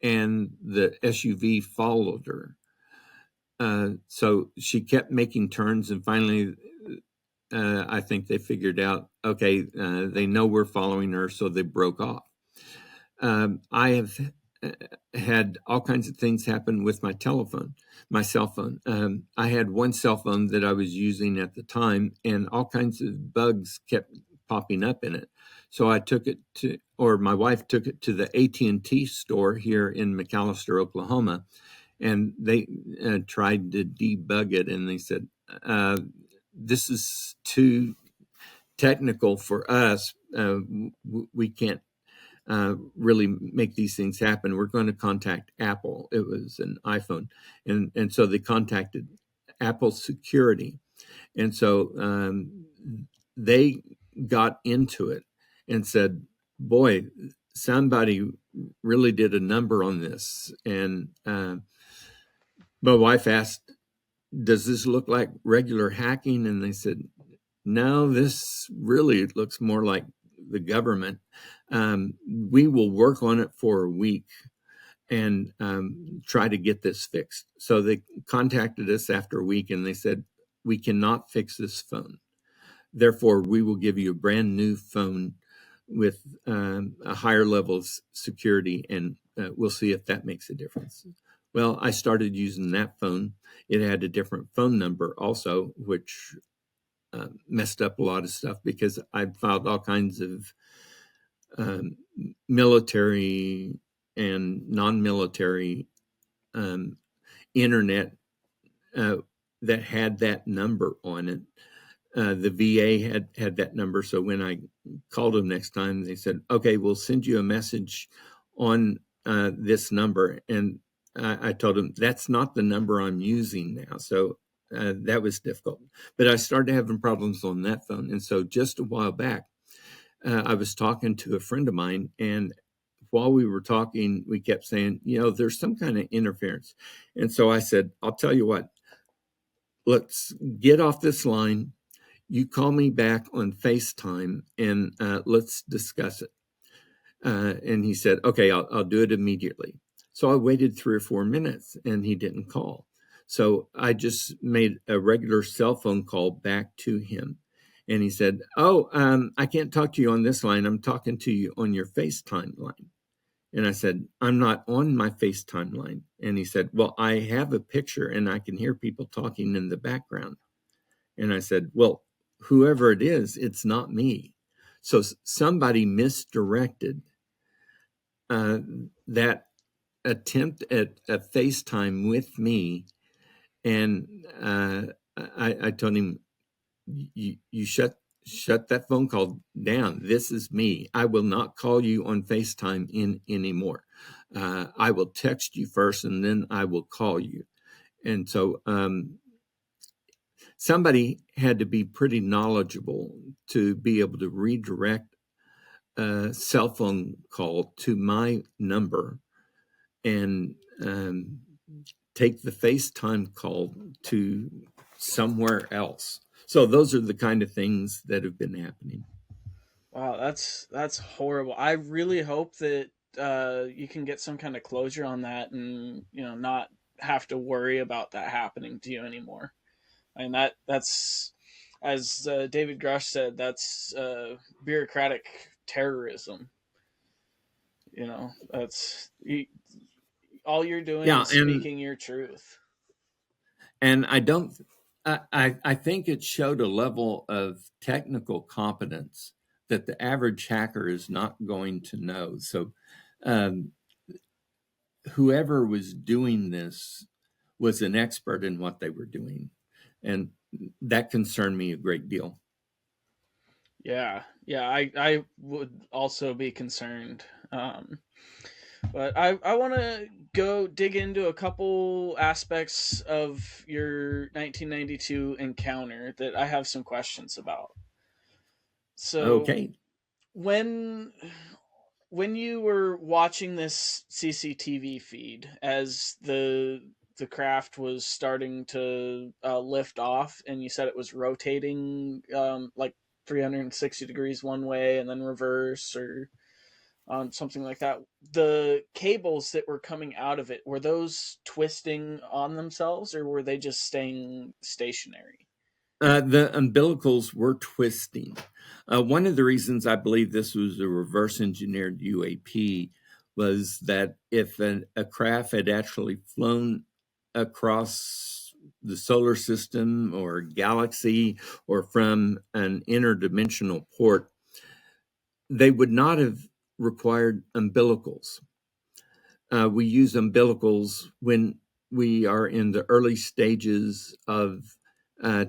[SPEAKER 3] and the SUV followed her. So she kept making turns, and finally, I think they figured out, okay, they know we're following her, so they broke off. I have had all kinds of things happen with my cell phone. I had one cell phone that I was using at the time, and all kinds of bugs kept popping up in it. So I took it to, or my wife took it to the AT&T store here in McAlester, Oklahoma, and they tried to debug it, and they said, this is too technical for us. We can't really make these things happen. We're going to contact Apple. It was an iPhone. And so they contacted Apple Security. And so they got into it and said, boy, somebody really did a number on this. And my wife asked, does this look like regular hacking? And they said, no, this really looks more like the government. We will work on it for a week and try to get this fixed. So they contacted us after a week and they said, we cannot fix this phone. Therefore, we will give you a brand new phone with a higher level of security, and we'll see if that makes a difference. Well, I started using that phone. It had a different phone number also, which messed up a lot of stuff because I filed all kinds of military and non-military internet that had that number on it. The VA had that number. So when I called them next time, they said, okay, we'll send you a message on this number. And I told them, that's not the number I'm using now. So that was difficult. But I started having problems on that phone. And so just a while back, I was talking to a friend of mine, and while we were talking, we kept saying, there's some kind of interference. And so I said, I'll tell you what, let's get off this line. You call me back on FaceTime and let's discuss it. And he said, okay, I'll do it immediately. So I waited 3 or 4 minutes and he didn't call. So I just made a regular cell phone call back to him. And he said, I can't talk to you on this line. I'm talking to you on your FaceTime line. And I said, I'm not on my FaceTime line. And he said, well, I have a picture and I can hear people talking in the background. And I said, well, whoever it is, it's not me. So somebody misdirected that attempt at a FaceTime with me. And I told him, you shut that phone call down. This is me. I will not call you on FaceTime anymore. I will text you first and then I will call you. And so somebody had to be pretty knowledgeable to be able to redirect a cell phone call to my number and take the FaceTime call to somewhere else. So those are the kind of things that have been happening.
[SPEAKER 1] Wow, that's horrible. I really hope that you can get some kind of closure on that, and not have to worry about that happening to you anymore. I mean that's as David Grush said, that's bureaucratic terrorism. That's all you're doing is speaking your truth.
[SPEAKER 3] And I think it showed a level of technical competence that the average hacker is not going to know. So, um, whoever was doing this was an expert in what they were doing, and that concerned me a great deal.
[SPEAKER 1] Yeah, yeah, I would also be concerned. But I want to go dig into a couple aspects of your 1992 encounter that I have some questions about. So
[SPEAKER 3] Okay.
[SPEAKER 1] when when you were watching this CCTV feed as the craft was starting to lift off, and you said it was rotating like 360 degrees one way and then reverse, or something like that. The cables that were coming out of it, were those twisting on themselves, or were they just staying stationary?
[SPEAKER 3] The umbilicals were twisting. One of the reasons I believe this was a reverse engineered UAP was that if a craft had actually flown across the solar system or galaxy or from an interdimensional port, they would not have required umbilicals. We use umbilicals when we are in the early stages of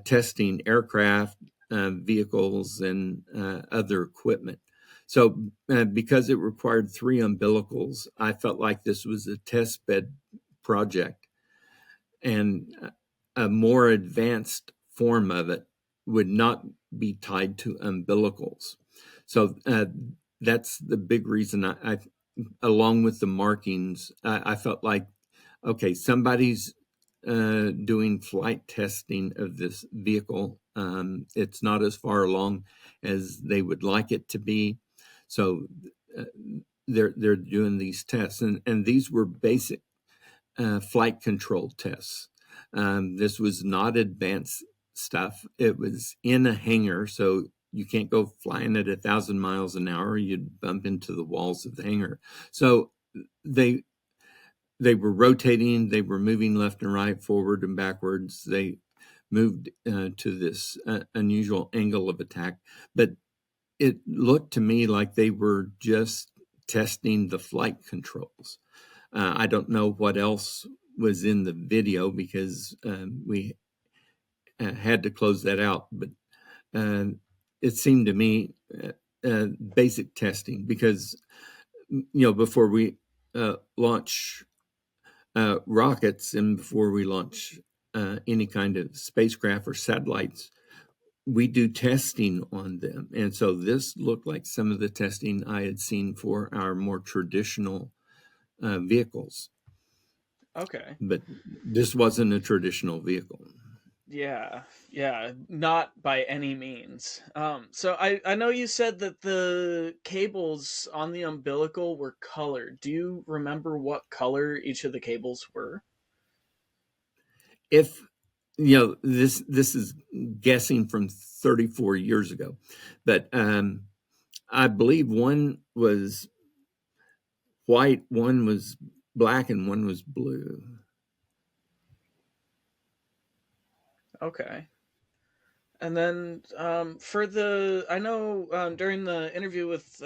[SPEAKER 3] testing aircraft, vehicles, and other equipment. So, because it required 3 umbilicals, I felt like this was a test bed project, and a more advanced form of it would not be tied to umbilicals. So, that's the big reason I along with the markings, I felt like, okay, somebody's doing flight testing of this vehicle. It's not as far along as they would like it to be, so uh, they're doing these tests, and these were basic flight control tests. This was not advanced stuff. It was in a hangar, so you can't go flying at 1,000 miles an hour. You'd bump into the walls of the hangar. So they they were rotating. They were moving left and right, forward and backwards. They moved to this unusual angle of attack, but it looked to me like they were just testing the flight controls. I don't know what else was in the video because we had to close that out, but uh, it seemed to me basic testing because before we launch rockets and before we launch any kind of spacecraft or satellites, we do testing on them. And so this looked like some of the testing I had seen for our more traditional vehicles,
[SPEAKER 1] Okay.
[SPEAKER 3] but this wasn't a traditional vehicle.
[SPEAKER 1] Yeah, yeah, not by any means. So I know you said that the cables on the umbilical were colored. Do you remember what color each of the cables were?
[SPEAKER 3] If this is guessing from 34 years ago, but I believe one was white, one was black, and one was blue.
[SPEAKER 1] Okay. And then for the, I know during the interview with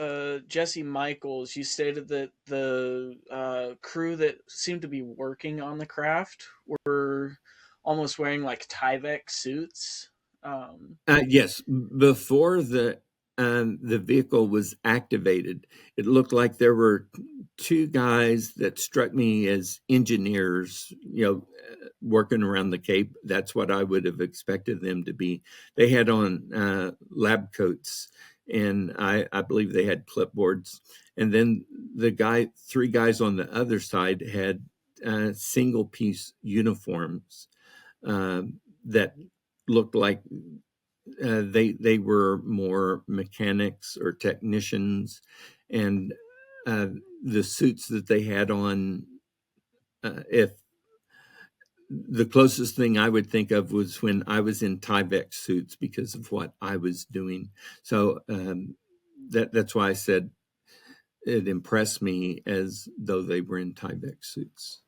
[SPEAKER 1] Jesse Michaels, you stated that the crew that seemed to be working on the craft were almost wearing like Tyvek suits. Um,
[SPEAKER 3] Yes, before the vehicle was activated, it looked like there were 2 guys that struck me as engineers, working around the Cape. That's what I would have expected them to be. They had on lab coats, and I believe they had clipboards. And then 3 guys on the other side had single piece uniforms that looked like they were more mechanics or technicians, and uh, the suits that they had on, if the closest thing I would think of was when I was in Tyvek suits because of what I was doing. So that's why I said it impressed me as though they were in Tyvek suits.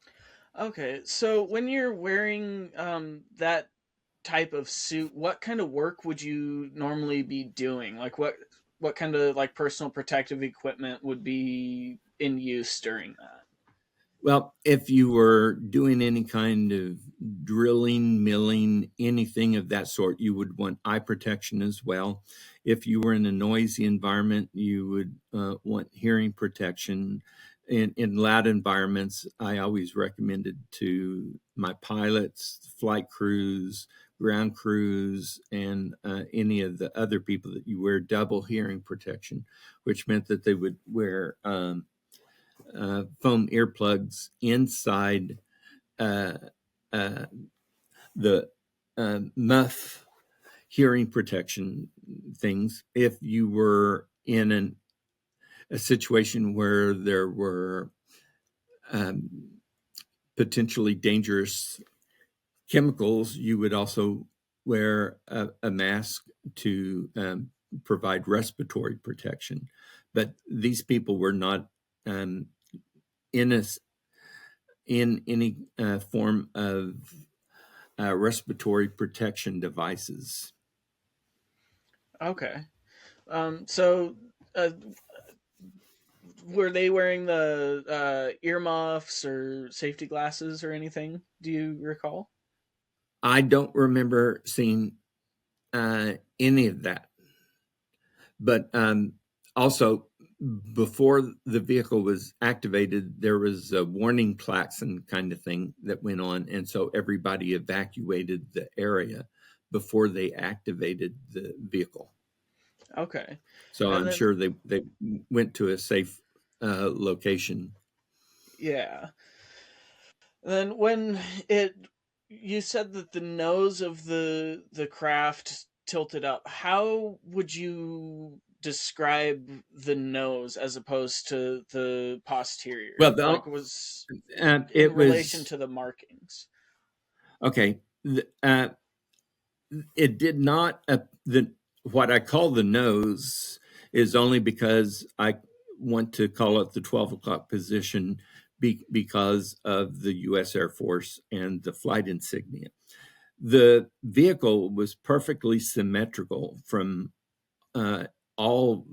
[SPEAKER 1] okay, so when you're wearing that type of suit, what kind of work would you normally be doing? Like, what what kind of like personal protective equipment would be in use during that?
[SPEAKER 3] Well, if you were doing any kind of drilling, milling, anything of that sort, you would want eye protection as well. If you were in a noisy environment, you would want hearing protection. In loud environments, I always recommended to my pilots, flight crews, ground crews, and any of the other people that you wear double hearing protection, which meant that they would wear foam earplugs inside uh, uh, the muff hearing protection things. If you were in a situation where there were um, potentially dangerous chemicals, you would also wear a mask to provide respiratory protection. But these people were not um, in any form of respiratory protection devices.
[SPEAKER 1] Okay. So were they wearing the earmuffs or safety glasses or anything? Do you recall?
[SPEAKER 3] I don't remember seeing any of that. But also, before the vehicle was activated, there was a warning klaxon kind of thing that went on. And so everybody evacuated the area before they activated the vehicle.
[SPEAKER 1] Okay.
[SPEAKER 3] So
[SPEAKER 1] And
[SPEAKER 3] I'm
[SPEAKER 1] then,
[SPEAKER 3] sure they went to a safe location.
[SPEAKER 1] yeah. And then when it, you said that the nose of the craft tilted up. How would you describe the nose as opposed to the posterior?
[SPEAKER 3] Well,
[SPEAKER 1] Like, was in
[SPEAKER 3] it
[SPEAKER 1] relation
[SPEAKER 3] was
[SPEAKER 1] to the markings?
[SPEAKER 3] okay. It did not what I call the nose is only because I want to call it the 12 o'clock position because of the U.S. Air Force and the flight insignia. The vehicle was perfectly symmetrical from all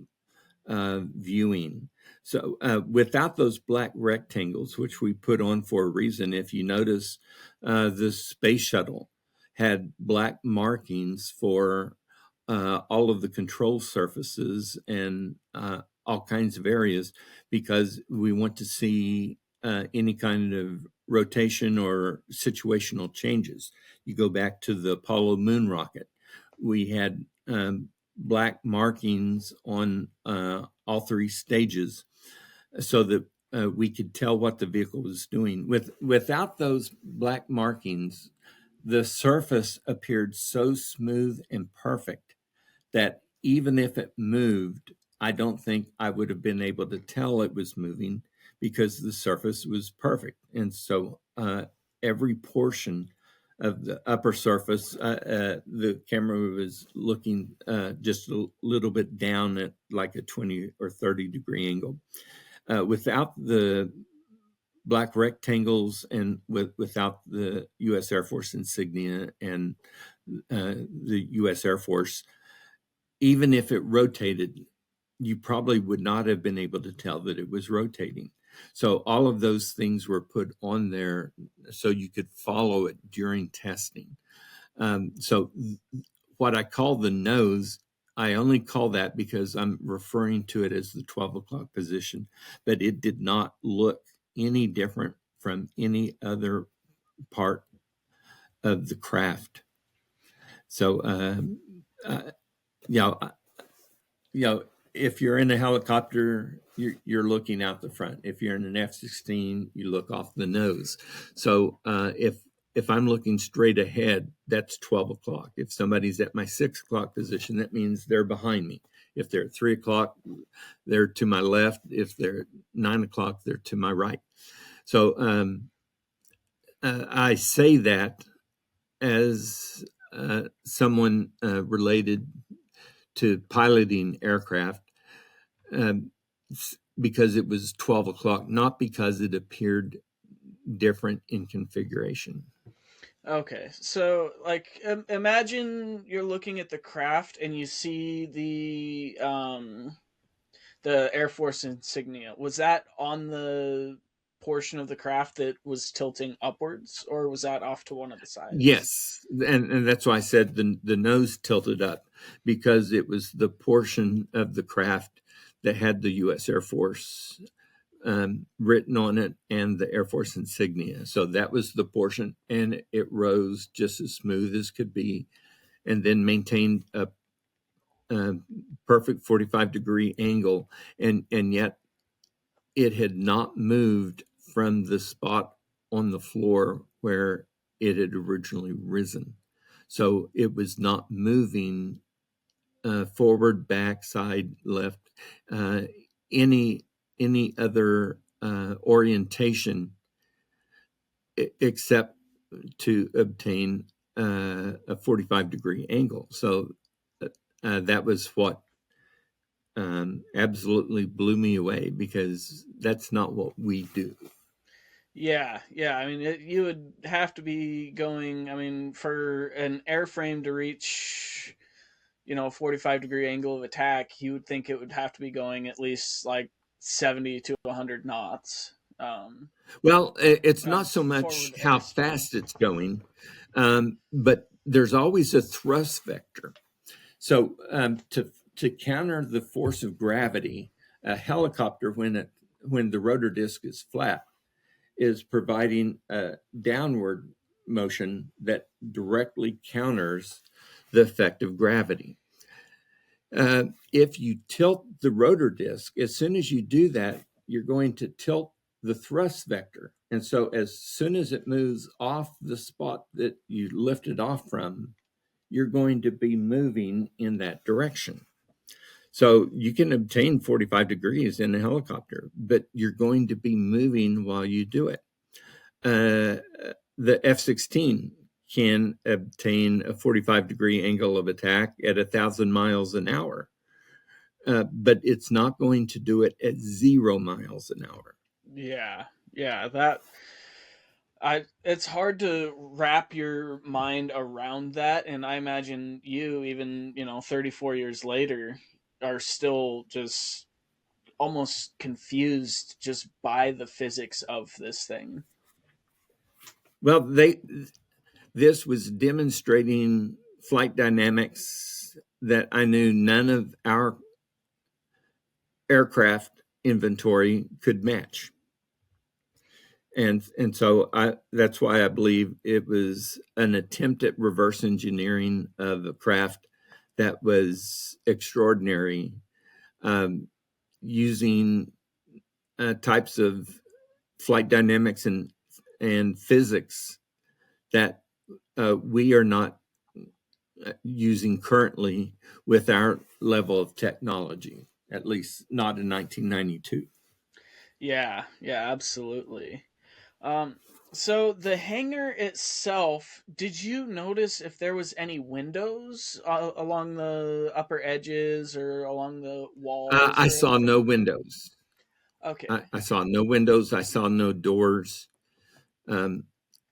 [SPEAKER 3] viewing. So without those black rectangles, which we put on for a reason, if you notice, the space shuttle had black markings for all of the control surfaces and all kinds of areas because we want to see any kind of rotation or situational changes. You go back to the Apollo moon rocket. We had black markings on all three stages so that we could tell what the vehicle was doing. Without those black markings, the surface appeared so smooth and perfect that even if it moved, I don't think I would have been able to tell it was moving because the surface was perfect. And so every portion of the upper surface, the camera was looking just a little bit down at like a 20 or 30 degree angle. Without the black rectangles and without the U.S. Air Force insignia and the U.S. Air Force, even if it rotated, you probably would not have been able to tell that it was rotating. So all of those things were put on there so you could follow it during testing. So what I call the nose, I only call that because I'm referring to it as the 12 o'clock position, but it did not look any different from any other part of the craft. So, you know, if you're in a helicopter, you're looking out the front. If you're in an F-16, you look off the nose. So if I'm looking straight ahead, that's 12 o'clock. If somebody's at my 6 o'clock position, that means they're behind me. If they're at 3 o'clock, they're to my left. If they're at 9 o'clock, they're to my right. So I say that as someone related to piloting aircraft because it was 12 o'clock, not because it appeared different in configuration.
[SPEAKER 1] Okay, so like imagine you're looking at the craft and you see the Air Force insignia. Was that on the portion of the craft that was tilting upwards, or was that off to one of the sides?
[SPEAKER 3] Yes, and that's why I said the nose tilted up, because it was the portion of the craft that had the U.S. Air Force written on it and the Air Force insignia. So that was the portion, and it rose just as smooth as could be, and then maintained a perfect 45-degree angle, and yet it had not moved from the spot on the floor where it had originally risen. So it was not moving forward, back, side, left, uh, any other orientation except to obtain a 45-degree angle. So that was what absolutely blew me away, because that's not what we do.
[SPEAKER 1] Yeah, yeah. I mean, you would have to be going. I mean, for an airframe to reach, a 45-degree angle of attack, you would think it would have to be going at least like 70 to 100 knots.
[SPEAKER 3] Well, it's not so much
[SPEAKER 1] Forward
[SPEAKER 3] how
[SPEAKER 1] airspeed.
[SPEAKER 3] fast it's going, but there's always a thrust vector. So to counter the force of gravity, a helicopter, when the rotor disc is flat, is providing a downward motion that directly counters the effect of gravity. If you tilt the rotor disc, as soon as you do that, you're going to tilt the thrust vector. And so as soon as it moves off the spot that you lifted off from, you're going to be moving in that direction. So you can obtain 45 degrees in a helicopter, but you're going to be moving while you do it. The F-16 can obtain a 45-degree angle of attack at 1,000 miles an hour, but it's not going to do it at 0 miles an hour.
[SPEAKER 1] Yeah, yeah. It's hard to wrap your mind around that, and I imagine you, even 34 years later, are still just almost confused just by the physics of this thing.
[SPEAKER 3] Well, this was demonstrating flight dynamics that I knew none of our aircraft inventory could match. And so that's why I believe it was an attempt at reverse engineering of a craft that was extraordinary, using types of flight dynamics and physics that we are not using currently with our level of technology, at least not in 1992.
[SPEAKER 1] Yeah, yeah, absolutely. Um, so the hangar itself, did you notice if there was any windows along the upper edges or along the walls
[SPEAKER 3] I
[SPEAKER 1] or
[SPEAKER 3] saw no
[SPEAKER 1] anything?
[SPEAKER 3] windows.
[SPEAKER 1] Okay.
[SPEAKER 3] I saw no windows. I saw no doors. Um,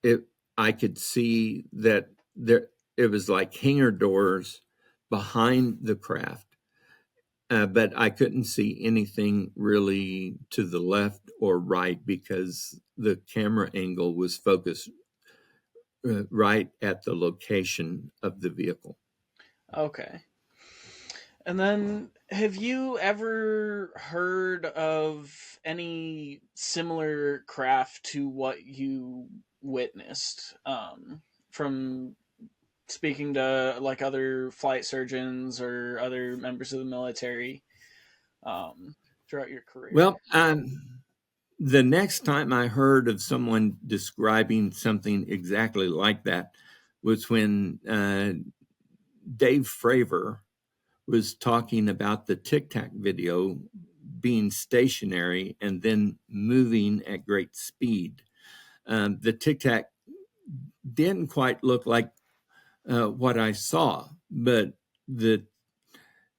[SPEAKER 3] it. I could see that there. It was like hangar doors behind the craft, but I couldn't see anything really to the left or right, because the camera angle was focused right at the location of the vehicle.
[SPEAKER 1] Okay. And then, have you ever heard of any similar craft to what you witnessed? From speaking to like other flight surgeons or other members of the military throughout your career?
[SPEAKER 3] Well, the next time I heard of someone describing something exactly like that was when Dave Fravor was talking about the Tic Tac video being stationary and then moving at great speed. The Tic Tac didn't quite look like what I saw, but the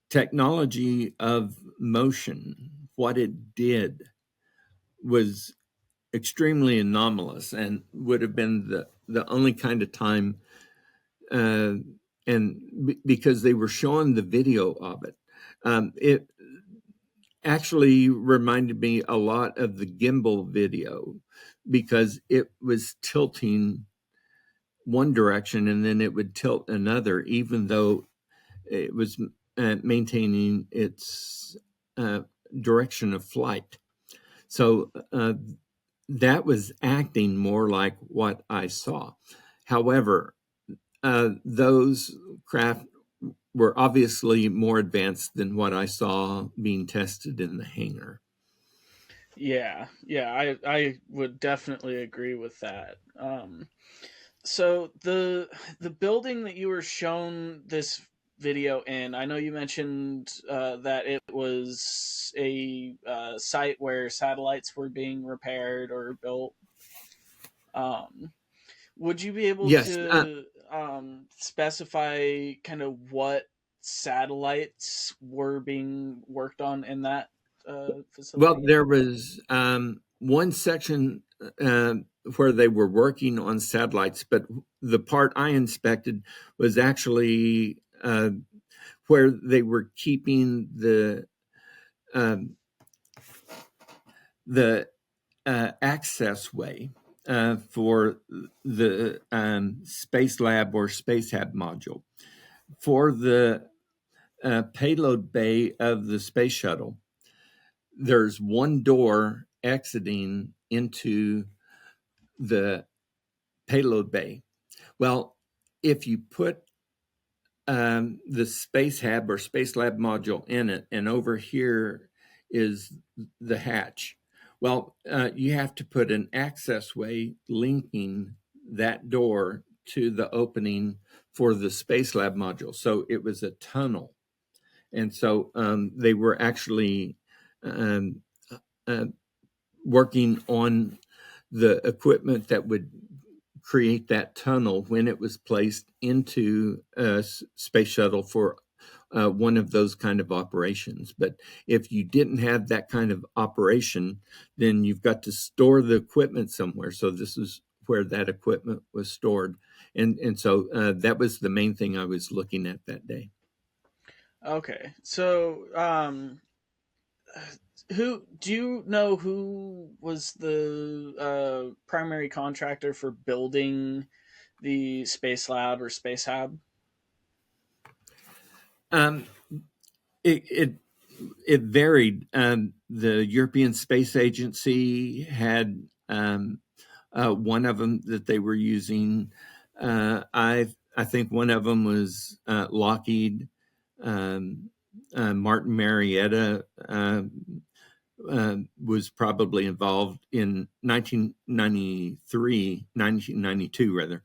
[SPEAKER 3] technology of motion, what it did, was extremely anomalous, and would have been the only kind of time, because they were showing the video of it. It actually reminded me a lot of the gimbal video because it was tilting one direction and then it would tilt another, even though it was maintaining its direction of flight. So that was acting more like what I saw. However, those craft were obviously more advanced than what I saw being tested in the hangar.
[SPEAKER 1] Yeah, I would definitely agree with that. So the building that you were shown this video in, I know you mentioned that it was a site where satellites were being repaired or built. Um, would you be able
[SPEAKER 3] Yes.
[SPEAKER 1] to specify kind of what satellites were being worked on in that
[SPEAKER 3] Well,
[SPEAKER 1] facility?
[SPEAKER 3] there was one section where they were working on satellites, but the part I inspected was actually where they were keeping the access way for the Space Lab or Space Hab module. For the payload bay of the space shuttle, there's one door exiting into the payload bay. Well, if you put the Space Hab or Space Lab module in it, and over here is the hatch. Well, you have to put an access way linking that door to the opening for the Space Lab module. So it was a tunnel. And so they were actually working on the equipment that would create that tunnel when it was placed into a space shuttle for one of those kind of operations. But if you didn't have that kind of operation, then you've got to store the equipment somewhere. So this is where that equipment was stored. And so that was the main thing I was looking at that day.
[SPEAKER 1] Okay, so who do you know who was the primary contractor for building the Space Lab or Space Hab?
[SPEAKER 3] Um, it varied. The European Space Agency had one of them that they were using. I think one of them was Lockheed. Martin Marietta was probably involved in 1992 rather.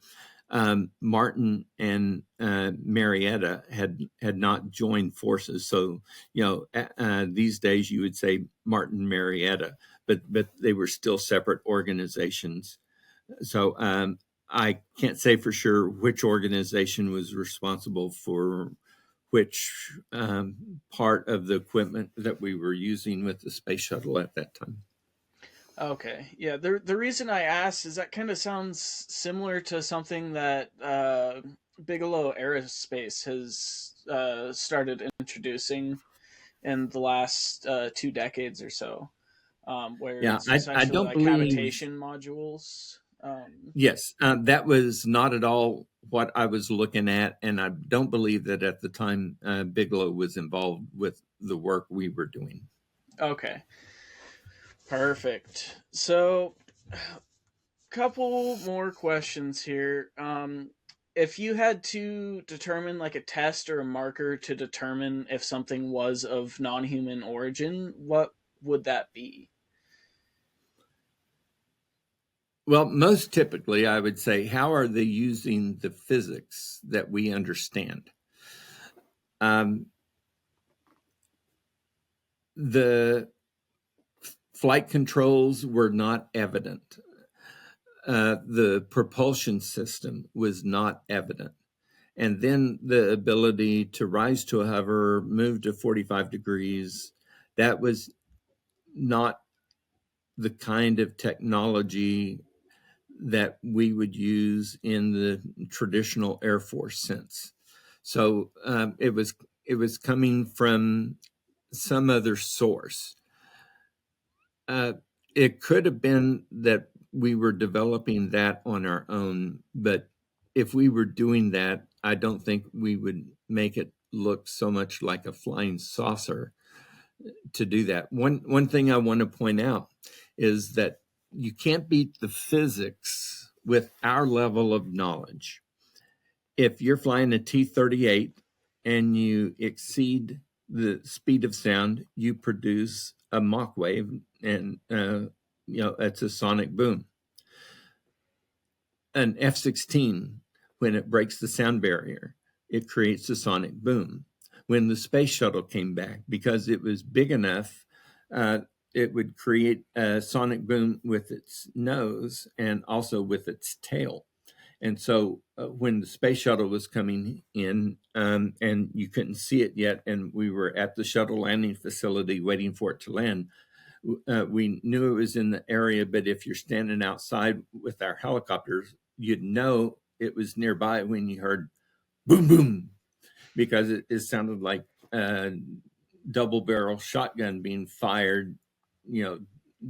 [SPEAKER 3] Martin and Marietta had not joined forces, so these days you would say Martin Marietta, but they were still separate organizations. So I can't say for sure which organization was responsible for which part of the equipment that we were using with the space shuttle at that time.
[SPEAKER 1] Okay, yeah. The reason I asked is that kind of sounds similar to something that Bigelow Aerospace has started introducing in the last 2 decades or so, where it's
[SPEAKER 3] I
[SPEAKER 1] essentially
[SPEAKER 3] don't
[SPEAKER 1] like
[SPEAKER 3] believe.
[SPEAKER 1] habitation modules.
[SPEAKER 3] Yes, that was not at all what I was looking at, and I don't believe that at the time Bigelow was involved with the work we were doing.
[SPEAKER 1] Okay, perfect. So, couple more questions here. If you had to determine like a test or a marker to determine if something was of non-human origin, what would that be?
[SPEAKER 3] Well, most typically, I would say, how are they using the physics that we understand? The flight controls were not evident. The propulsion system was not evident. And then the ability to rise to a hover, move to 45 degrees, that was not the kind of technology that we would use in the traditional Air Force sense. So it was coming from some other source. It could have been that we were developing that on our own, but if we were doing that, I don't think we would make it look so much like a flying saucer to do that. One thing I want to point out is that you can't beat the physics with our level of knowledge. If you're flying a T-38 and you exceed the speed of sound, you produce a Mach wave, and it's a sonic boom. An F-16, when it breaks the sound barrier, it creates a sonic boom. When the space shuttle came back, because it was big enough, it would create a sonic boom with its nose and also with its tail. And so when the space shuttle was coming in, and you couldn't see it yet, and we were at the shuttle landing facility waiting for it to land, we knew it was in the area, but if you're standing outside with our helicopters, you'd know it was nearby when you heard boom, boom, because it sounded like a double barrel shotgun being fired,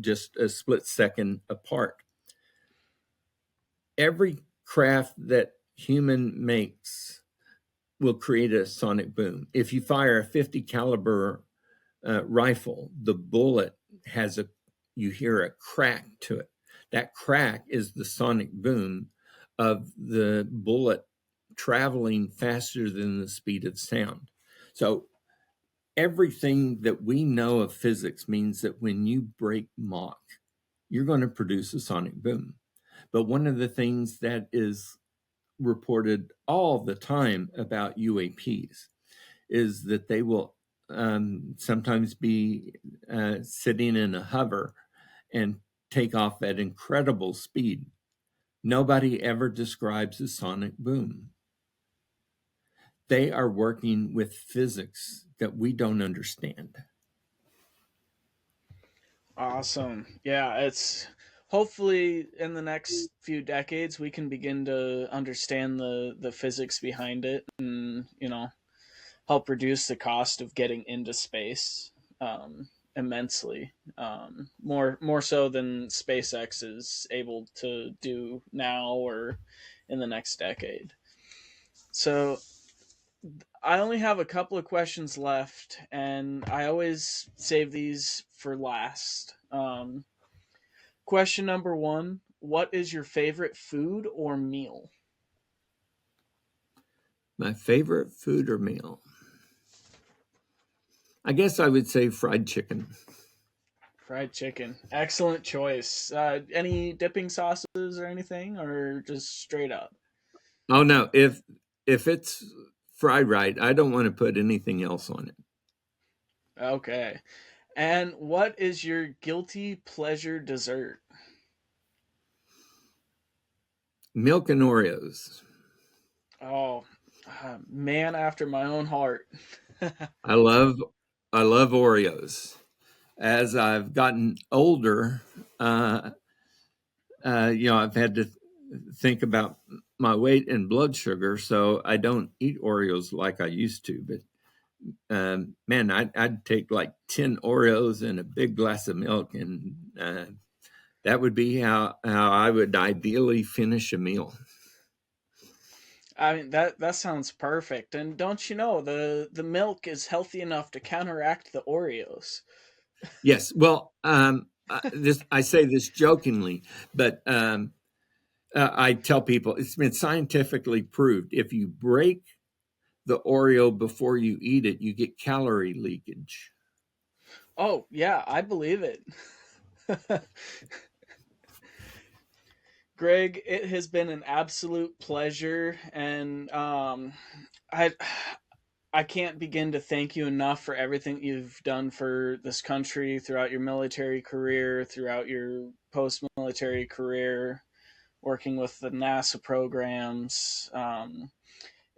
[SPEAKER 3] just a split second apart. Every craft that human makes will create a sonic boom. If you fire a 50 caliber rifle, the bullet you hear a crack to it. That crack is the sonic boom of the bullet traveling faster than the speed of sound. So everything that we know of physics means that when you break Mach, you're going to produce a sonic boom. But one of the things that is reported all the time about UAPs is that they will sometimes be sitting in a hover and take off at incredible speed. Nobody ever describes a sonic boom. They are working with physics that we don't understand.
[SPEAKER 1] Awesome. Yeah, it's hopefully in the next few decades we can begin to understand the physics behind it, and help reduce the cost of getting into space immensely, more so than SpaceX is able to do now or in the next decade. So I only have a couple of questions left, and I always save these for last. Question number one: what is your favorite food or meal?
[SPEAKER 3] My favorite food or meal? I guess I would say fried chicken.
[SPEAKER 1] Fried chicken. Excellent choice. Any dipping sauces or anything, or just straight up?
[SPEAKER 3] Oh no, if it's fried right, I don't want to put anything else on it.
[SPEAKER 1] Okay. And what is your guilty pleasure dessert?
[SPEAKER 3] Milk and Oreos.
[SPEAKER 1] Oh, man after my own heart.
[SPEAKER 3] I love Oreos. As I've gotten older, I've had to think about my weight and blood sugar, so I don't eat Oreos like I used to. But man, I'd take like 10 Oreos and a big glass of milk, and that would be how I would ideally finish a meal.
[SPEAKER 1] I mean that sounds perfect. And don't you know the milk is healthy enough to counteract the Oreos?
[SPEAKER 3] Yes, well, I say this jokingly, but I tell people it's been scientifically proved. If you break the Oreo before you eat it, you get calorie leakage.
[SPEAKER 1] Oh, yeah, I believe it. Greg, it has been an absolute pleasure, and I I can't begin to thank you enough for everything you've done for this country throughout your military career, throughout your post-military career, working with the NASA programs.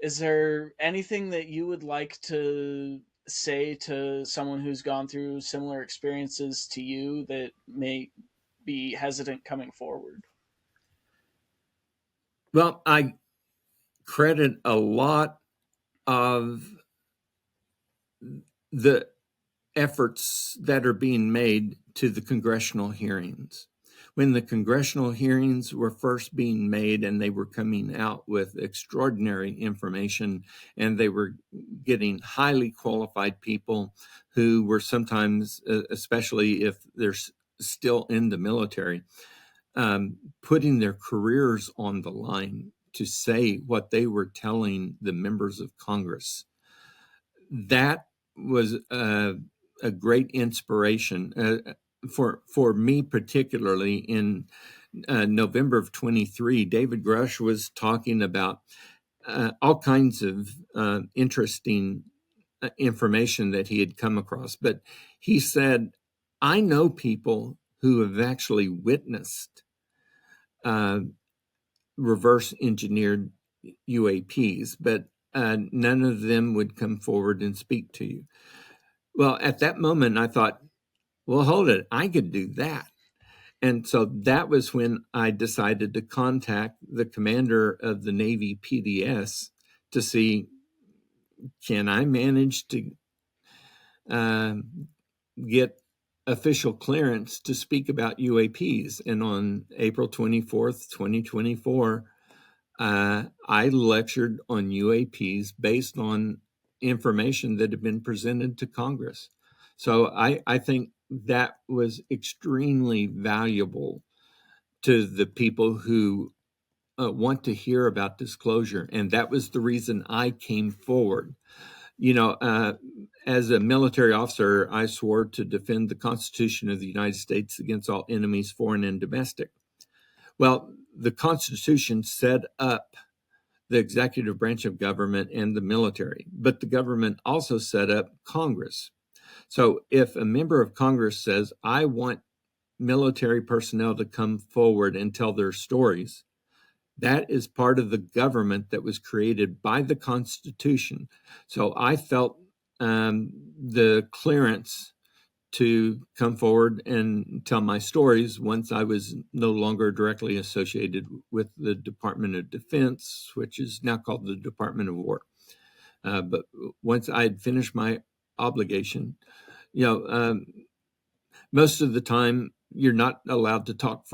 [SPEAKER 1] Is there anything that you would like to say to someone who's gone through similar experiences to you that may be hesitant coming forward?
[SPEAKER 3] Well, I credit a lot of the efforts that are being made to the congressional hearings. When the congressional hearings were first being made and they were coming out with extraordinary information, and they were getting highly qualified people who were sometimes, especially if they're still in the military, putting their careers on the line to say what they were telling the members of Congress. That was a great inspiration for me, particularly in November of 23. David Grush was talking about all kinds of interesting information that he had come across. But he said, I know people who have actually witnessed reverse engineered UAPs, but none of them would come forward and speak to you. Well, at that moment, I thought, well, hold it, I could do that. And so that was when I decided to contact the commander of the Navy PDS to see, can I manage to get official clearance to speak about UAPs? And on April 24th, 2024, I lectured on UAPs based on information that had been presented to Congress. So I think that was extremely valuable to the people who want to hear about disclosure. And that was the reason I came forward. You know, as a military officer, I swore to defend the Constitution of the United States against all enemies, foreign and domestic. Well, the Constitution set up the executive branch of government and the military, but the government also set up Congress. So if a member of Congress says, I want military personnel to come forward and tell their stories, that is part of the government that was created by the Constitution. So I felt the clearance to come forward and tell my stories once I was no longer directly associated with the Department of Defense, which is now called the Department of War. But once I had finished my obligation, you know, most of the time you're not allowed to talk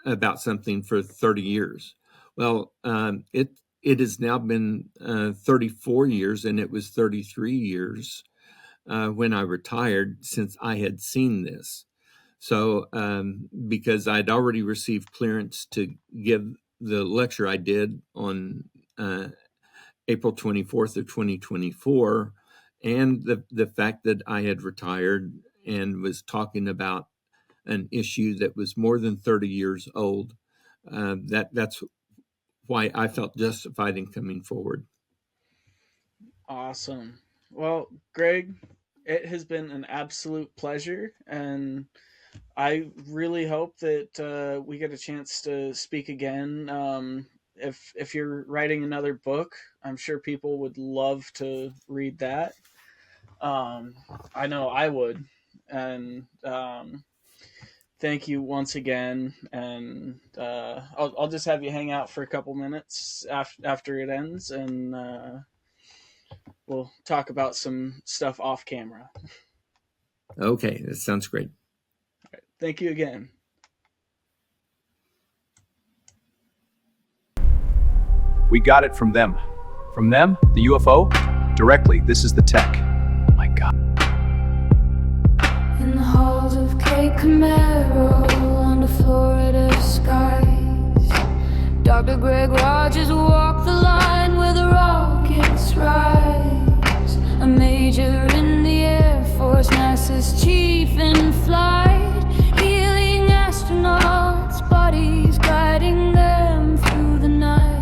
[SPEAKER 3] about something for 30 years. Well, it has now been 34 years, and it was 33 years when I retired since I had seen this. So because I'd already received clearance to give the lecture I did on April 24th of 2024, and the fact that I had retired and was talking about an issue that was more than 30 years old, that's why I felt justified in coming forward.
[SPEAKER 1] Awesome. Well, Greg, it has been an absolute pleasure, and I really hope that we get a chance to speak again. If you're writing another book, I'm sure people would love to read that. I know I would, and thank you once again. And I'll just have you hang out for a couple minutes after it ends, and we'll talk about some stuff off camera.
[SPEAKER 3] Okay, that sounds great.
[SPEAKER 1] All right, thank you again.
[SPEAKER 4] We got it from them. From them, the UFO, directly. This is the tech. Oh my God.
[SPEAKER 5] In the halls of Cape Camaro, under Florida skies, Dr. Greg Rogers walked the line where the rockets rise. A major in the Air Force, NASA's chief in flight, healing astronauts, bodies guiding them through the night.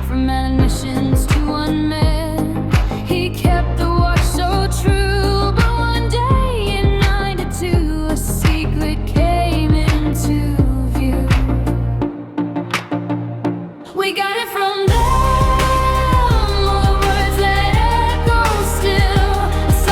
[SPEAKER 5] From missions to unmanned, he kept the watch so true. But one day in '92, a secret came into view. We got it from them, all the words that echo still.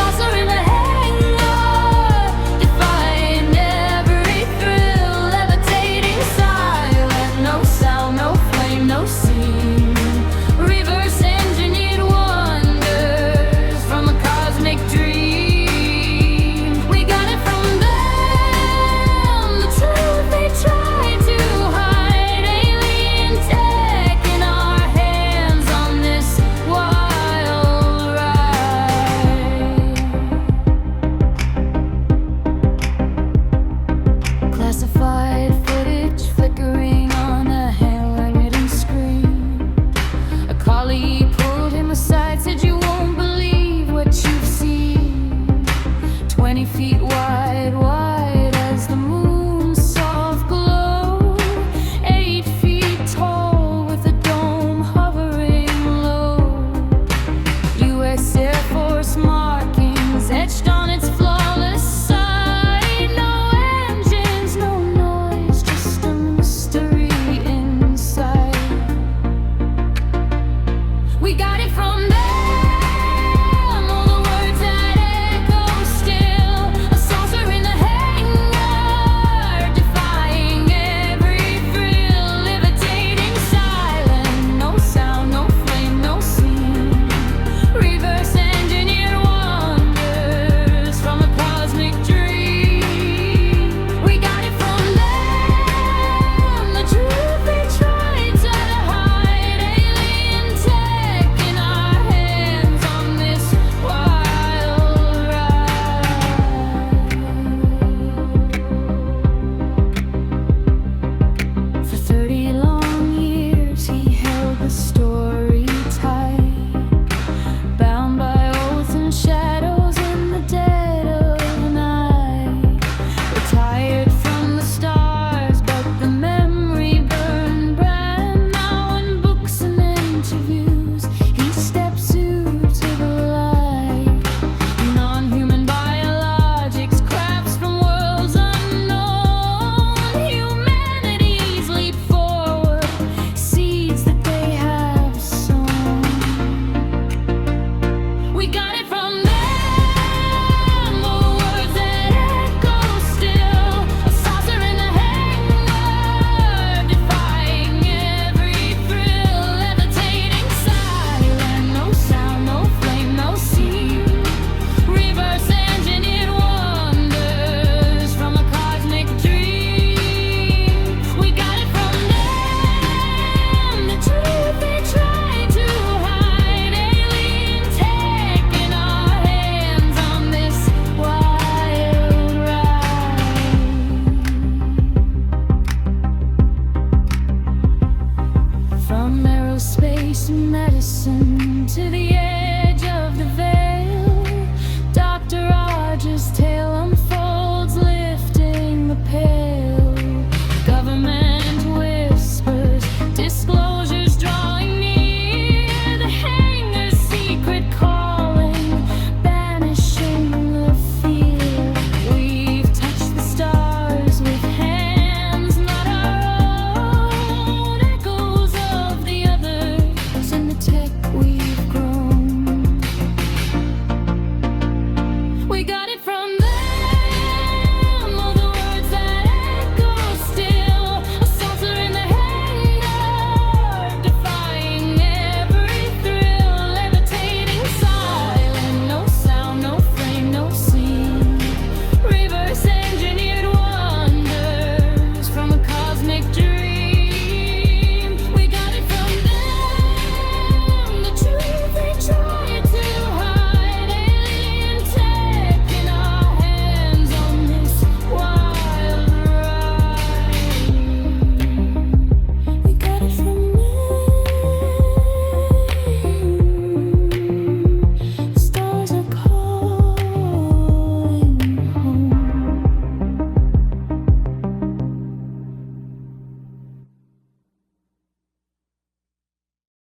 [SPEAKER 5] We got it from